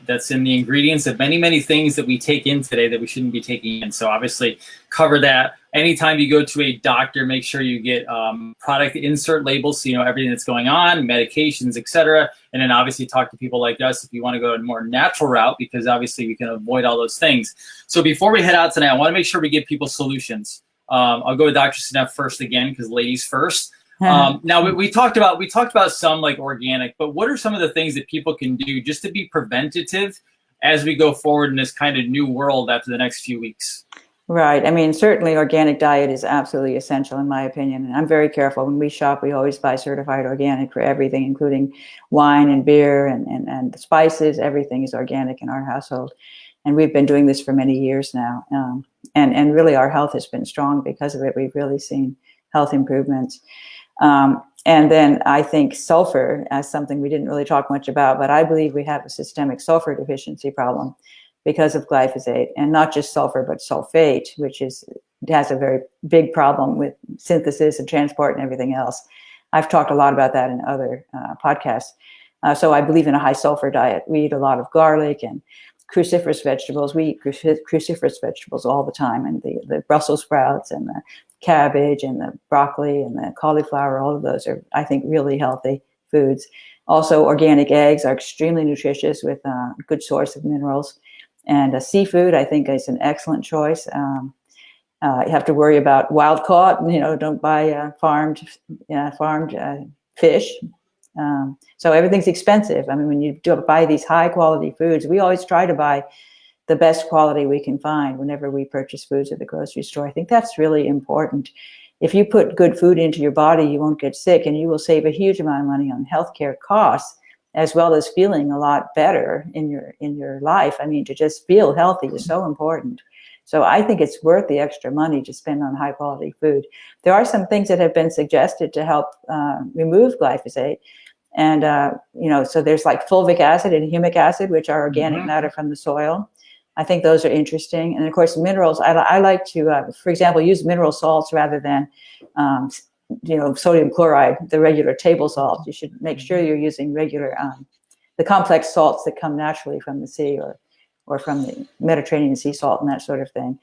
that's in the ingredients of many things that we take in today that we shouldn't be taking in. So obviously cover that. Anytime you go to a doctor, make sure you get product insert labels so you know everything that's going on, medications, etc. And then obviously talk to people like us if you want to go a more natural route, because obviously we can avoid all those things. So before we head out tonight, I want to make sure we give people solutions. I'll go with Dr. Seneff first again, because ladies first. Now we talked about some like organic, but what are some of the things that people can do just to be preventative as we go forward in this kind of new world after the next few weeks? Right. I mean, certainly organic diet is absolutely essential in my opinion. And I'm very careful. When we shop, we always buy certified organic for everything, including wine and beer and spices. Everything is organic in our household. And we've been doing this for many years now. And really our health has been strong because of it. We've really seen health improvements. And then I think sulfur as something we didn't really talk much about, but I believe we have a systemic sulfur deficiency problem. because of glyphosate, and not just sulfur, but sulfate, which has a very big problem with synthesis and transport and everything else. I've talked a lot about that in other podcasts. So I believe in a high sulfur diet. We eat a lot of garlic and cruciferous vegetables. We eat cruciferous vegetables all the time, and the Brussels sprouts and the cabbage and the broccoli and the cauliflower, all of those are, I think, really healthy foods. Also, organic eggs are extremely nutritious with a good source of minerals. And seafood, I think, is an excellent choice. You have to worry about wild caught. Don't buy farmed fish. So everything's expensive. I mean, when you do buy these high quality foods, we always try to buy the best quality we can find whenever we purchase foods at the grocery store. I think that's really important. If you put good food into your body, you won't get sick, and you will save a huge amount of money on healthcare costs, as well as feeling a lot better in your life. I mean, to just feel healthy is so important. So I think it's worth the extra money to spend on high quality food. There are some things that have been suggested to help remove glyphosate. And, so there's like fulvic acid and humic acid, which are organic matter from the soil. I think those are interesting. And of course, minerals, I like to, for example, use mineral salts rather than, sodium chloride, the regular table salt. You should make sure you're using regular, the complex salts that come naturally from the sea or from the Mediterranean sea salt and that sort of thing.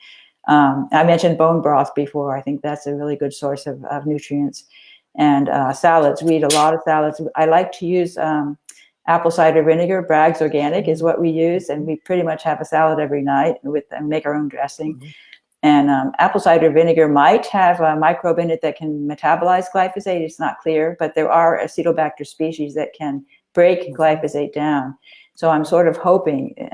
I mentioned bone broth before. I think that's a really good source of nutrients. And salads, we eat a lot of salads. I like to use apple cider vinegar. Bragg's Organic is what we use, and we pretty much have a salad every night and make our own dressing. And apple cider vinegar might have a microbe in it that can metabolize glyphosate. It's not clear, but there are Acetobacter species that can break glyphosate down. So I'm sort of hoping, it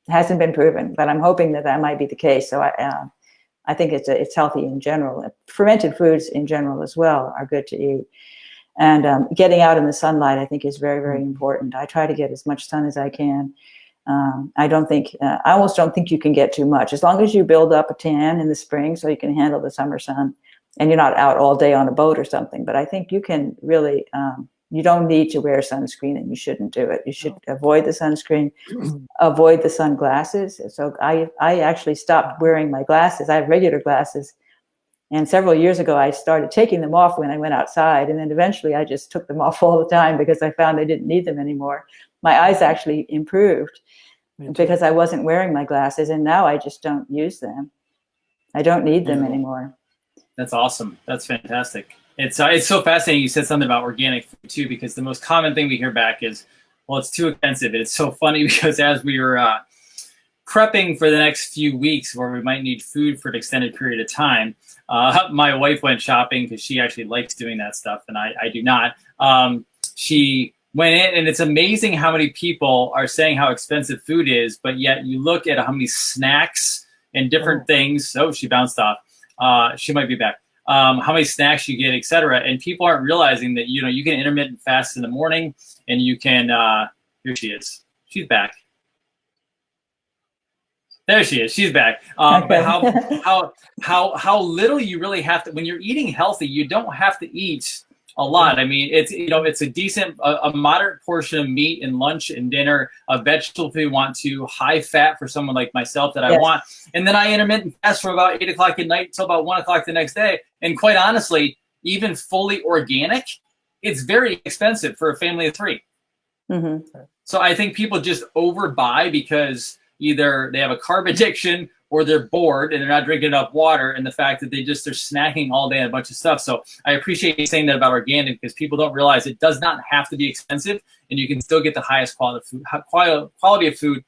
hasn't been proven, but I'm hoping that might be the case. So I think it's healthy in general. Fermented foods in general as well are good to eat. And getting out in the sunlight, I think, is very, very important. I try to get as much sun as I can. I almost don't think you can get too much. As long as you build up a tan in the spring so you can handle the summer sun and you're not out all day on a boat or something. But I think you can really, you don't need to wear sunscreen, and you shouldn't do it. You should avoid the sunscreen, avoid the sunglasses. So I actually stopped wearing my glasses. I have regular glasses. And several years ago, I started taking them off when I went outside. And then eventually I just took them off all the time because I found I didn't need them anymore. My eyes actually improved because I wasn't wearing my glasses. And now I just don't use them. I don't need them anymore. That's awesome. That's fantastic. It's so fascinating. You said something about organic food too, because the most common thing we hear back is, well, it's too expensive. And it's so funny because as we were prepping for the next few weeks where we might need food for an extended period of time, my wife went shopping because she actually likes doing that stuff and I do not. She went in, and it's amazing how many people are saying how expensive food is, but yet you look at how many snacks and different things. Oh, she bounced off. She might be back. How many snacks you get, et cetera. And people aren't realizing that, you can intermittent fast in the morning, and you can, here she is. She's back. There she is. She's back. But how little you really have to, when you're eating healthy, you don't have to eat a lot. I mean, it's a decent, a moderate portion of meat in lunch and dinner, a vegetable if you want to, high fat for someone like myself that I want. And then I intermittent fast from about 8 o'clock at night till about 1 o'clock the next day. And quite honestly, even fully organic, it's very expensive for a family of 3. So I think people just overbuy because either they have a carb addiction or they're bored and they're not drinking enough water, and the fact that they're snacking all day on a bunch of stuff. So I appreciate you saying that about organic, because people don't realize it does not have to be expensive, and you can still get the highest quality of food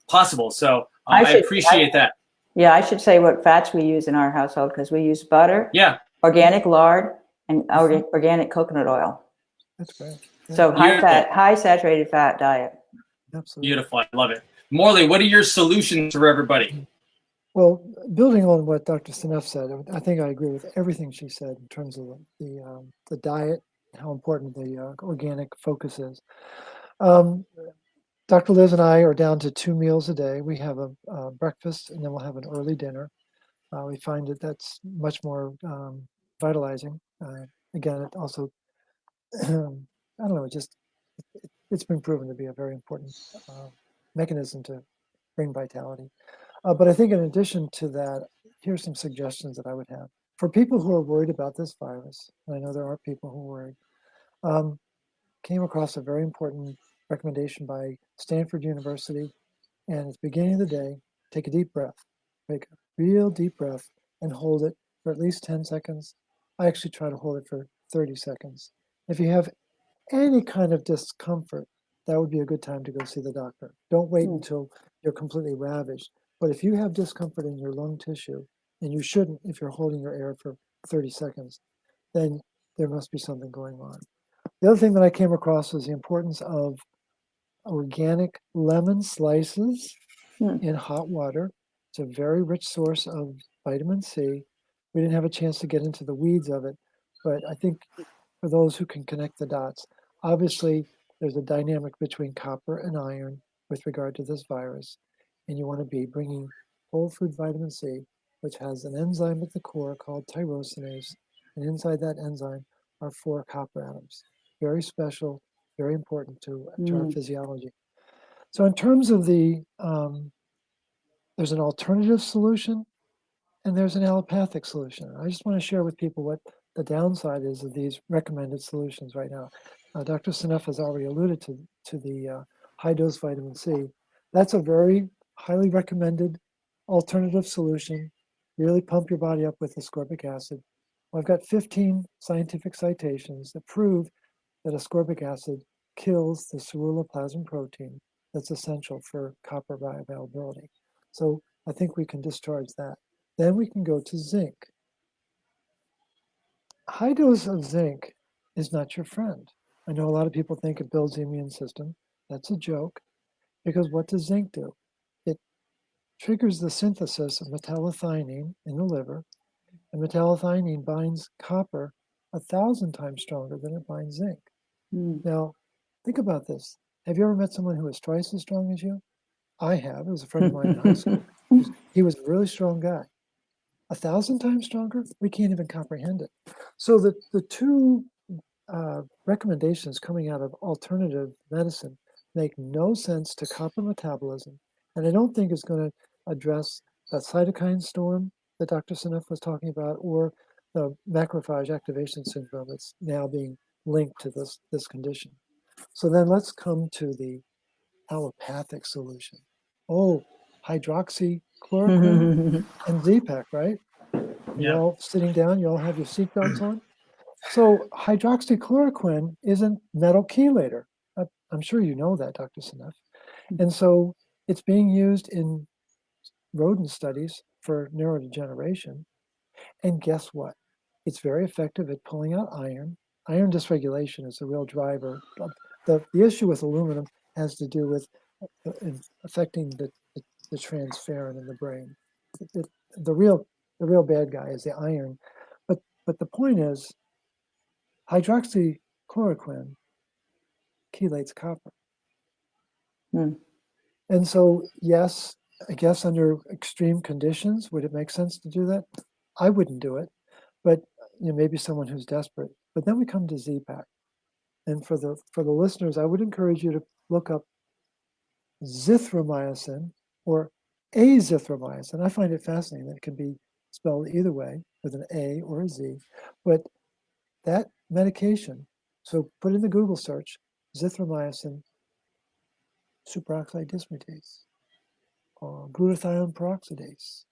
possible. So I appreciate that. Yeah, I should say what fats we use in our household, because we use butter, organic lard, and organic coconut oil. That's great. Yeah. So high fat, high saturated fat diet. Absolutely. Beautiful. I love it. Morley, what are your solutions for everybody? Well, building on what Dr. Seneff said, I think I agree with everything she said in terms of the diet, how important the organic focus is. Dr. Liz and I are down to 2 meals a day. We have a breakfast, and then we'll have an early dinner. We find that that's much more vitalizing. Again, it also, I don't know, it's been proven to be a very important mechanism to bring vitality. But I think in addition to that, here's some suggestions that I would have. For people who are worried about this virus, and I know there are people who are worried, came across a very important recommendation by Stanford University. And at the beginning of the day, take a deep breath. Take a real deep breath and hold it for at least 10 seconds. I actually try to hold it for 30 seconds. If you have any kind of discomfort, that would be a good time to go see the doctor. Don't wait until you're completely ravaged. But if you have discomfort in your lung tissue, and you shouldn't if you're holding your air for 30 seconds, then there must be something going on. The other thing that I came across was the importance of organic lemon slices in hot water. It's a very rich source of vitamin C. We didn't have a chance to get into the weeds of it, but I think for those who can connect the dots, obviously there's a dynamic between copper and iron with regard to this virus, and you want to be bringing whole food vitamin C, which has an enzyme at the core called tyrosinase, and inside that enzyme are 4 copper atoms. Very special, very important to our physiology. So in terms of the, there's an alternative solution and there's an allopathic solution. I just want to share with people what the downside is of these recommended solutions right now. Dr. Seneff has already alluded to the high dose vitamin C. That's a very highly recommended alternative solution. Really pump your body up with ascorbic acid. Well, I've got 15 scientific citations that prove that ascorbic acid kills the ceruloplasmin protein that's essential for copper bioavailability. So I think we can discharge that. Then we can go to zinc. High dose of zinc is not your friend. I know a lot of people think it builds the immune system. That's a joke, because what does zinc do? It triggers the synthesis of metallothionein in the liver, and metallothionein binds copper 1,000 times stronger than it binds zinc. Now, think about this. Have you ever met someone who is twice as strong as you? I have. It was a friend of mine in high school. He was a really strong guy. 1,000 times stronger? We can't even comprehend it. So the two recommendations coming out of alternative medicine make no sense to copper metabolism. And I don't think it's going to address that cytokine storm that Dr. Seneff was talking about, or the macrophage activation syndrome that's now being linked to this condition. So then let's come to the allopathic solution. Oh, hydroxychloroquine and Z-Pak, right? You're all sitting down, you all have your seatbelts on. So hydroxychloroquine isn't metal chelator. I'm sure you know that, Dr. Seneff. And so it's being used in rodent studies for neurodegeneration. And guess what? It's very effective at pulling out iron. Iron dysregulation is the real driver. The issue with aluminum has to do with affecting the transferrin in the brain. The real bad guy is the iron. But the point is, hydroxychloroquine chelates copper. And so, yes, I guess under extreme conditions, would it make sense to do that? I wouldn't do it, but maybe someone who's desperate. But then we come to Z-Pak. And for the listeners, I would encourage you to look up zithromycin or azithromycin. I find it fascinating that it can be spelled either way, with an A or a Z. But that medication, so put in the Google search, zithromycin superoxide dismutase, or glutathione peroxidase,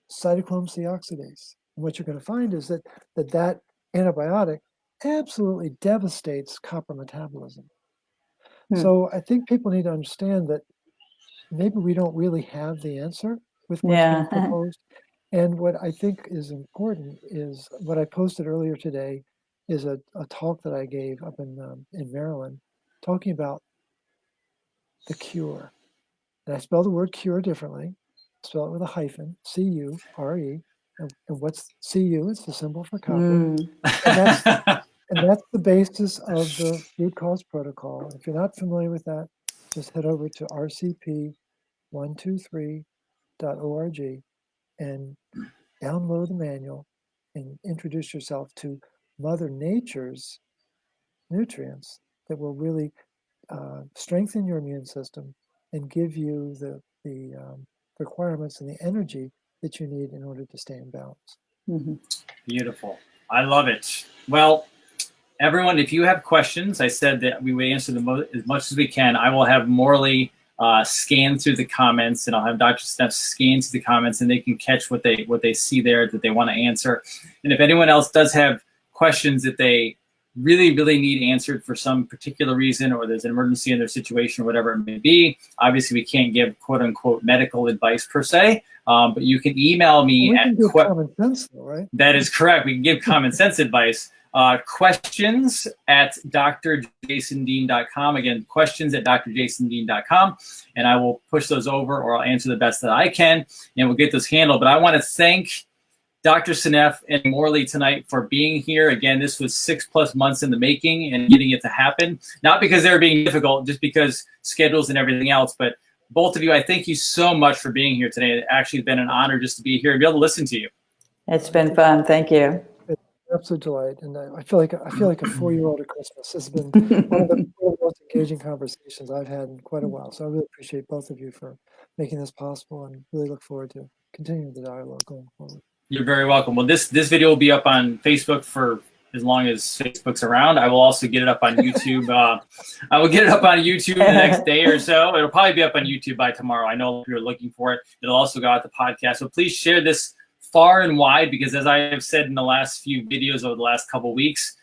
cytochrome C oxidase. And what you're going to find is that antibiotic absolutely devastates copper metabolism. So I think people need to understand that maybe we don't really have the answer with what's being proposed. And what I think is important is what I posted earlier today is a talk that I gave up in Maryland, talking about the cure. And I spell the word cure differently. Spell it with a hyphen, C-U-R-E. And what's CU? It's the symbol for copper. And that's the basis of the root cause protocol. If you're not familiar with that, just head over to rcp123.org and download the manual and introduce yourself to Mother Nature's nutrients that will really strengthen your immune system and give you the requirements and the energy that you need in order to stay in balance. Mm-hmm. Beautiful. I love it. Well, everyone, if you have questions, I said that we would answer them as much as we can. I will have Morley scan through the comments, and I'll have Dr. Seneff scan through the comments, and they can catch what they see there that they want to answer. And if anyone else does have questions that they really, really need answered for some particular reason, or there's an emergency in their situation or whatever it may be, obviously we can't give quote unquote medical advice per se, but you can email me We at can give common sense, though, right? That is correct. We can give common sense advice. Questions at drjasondean.com. Again, questions at drjasondean.com. And I will push those over, or I'll answer the best that I can, and we'll get this handled. But I want to thank Dr. Seneff and Morley tonight for being here. Again, this was 6+ months in the making and getting it to happen. Not because they were being difficult, just because schedules and everything else. But both of you, I thank you so much for being here today. It's actually been an honor just to be here and be able to listen to you. It's been fun. Thank you. Absolute delight, and I feel like a 4-year-old at Christmas. This has been one of the most engaging conversations I've had in quite a while. So I really appreciate both of you for making this possible, and really look forward to continuing the dialogue going forward. You're very welcome. Well, this video will be up on Facebook for as long as Facebook's around. I will also get it up on YouTube. I will get it up on YouTube the next day or so. It'll probably be up on YouTube by tomorrow. I know if you're looking for it. It'll also go out the podcast. So please share this far and wide, because as I have said in the last few videos over the last couple weeks,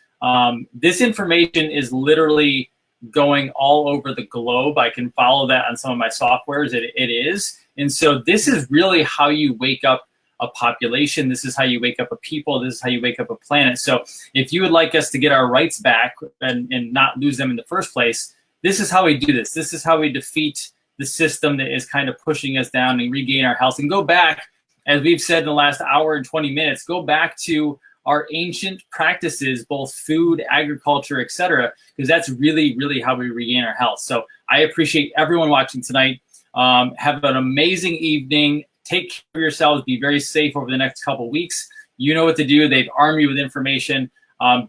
this information is literally going all over the globe. I can follow that on some of my softwares. It is. And so this is really how you wake up a population. This is how you wake up a people. This is how you wake up a planet. So if you would like us to get our rights back and not lose them in the first place, this is how we do this. This is how we defeat the system that is kind of pushing us down and regain our health and go back, as we've said in the last hour and 20 minutes, go back to our ancient practices, both food, agriculture, etc., because that's really, really how we regain our health. So I appreciate everyone watching tonight. Have an amazing evening. Take care of yourselves. Be very safe over the next couple weeks. You know what to do. They've armed you with information.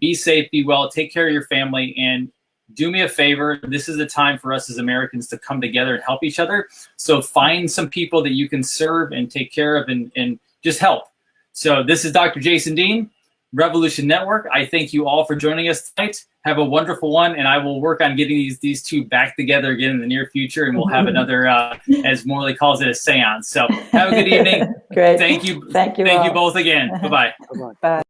Be safe, be well, take care of your family, and do me a favor. This is a time for us as Americans to come together and help each other. So find some people that you can serve and take care of and just help. So this is Dr. Jason Dean, Revolution Network. I thank you all for joining us tonight. Have a wonderful one, and I will work on getting these two back together again in the near future, and we'll have another, as Morley calls it, a seance. So have a good evening. Great. Thank you. Thank you Thank all. you both again. Bye-bye. Bye-bye. Bye.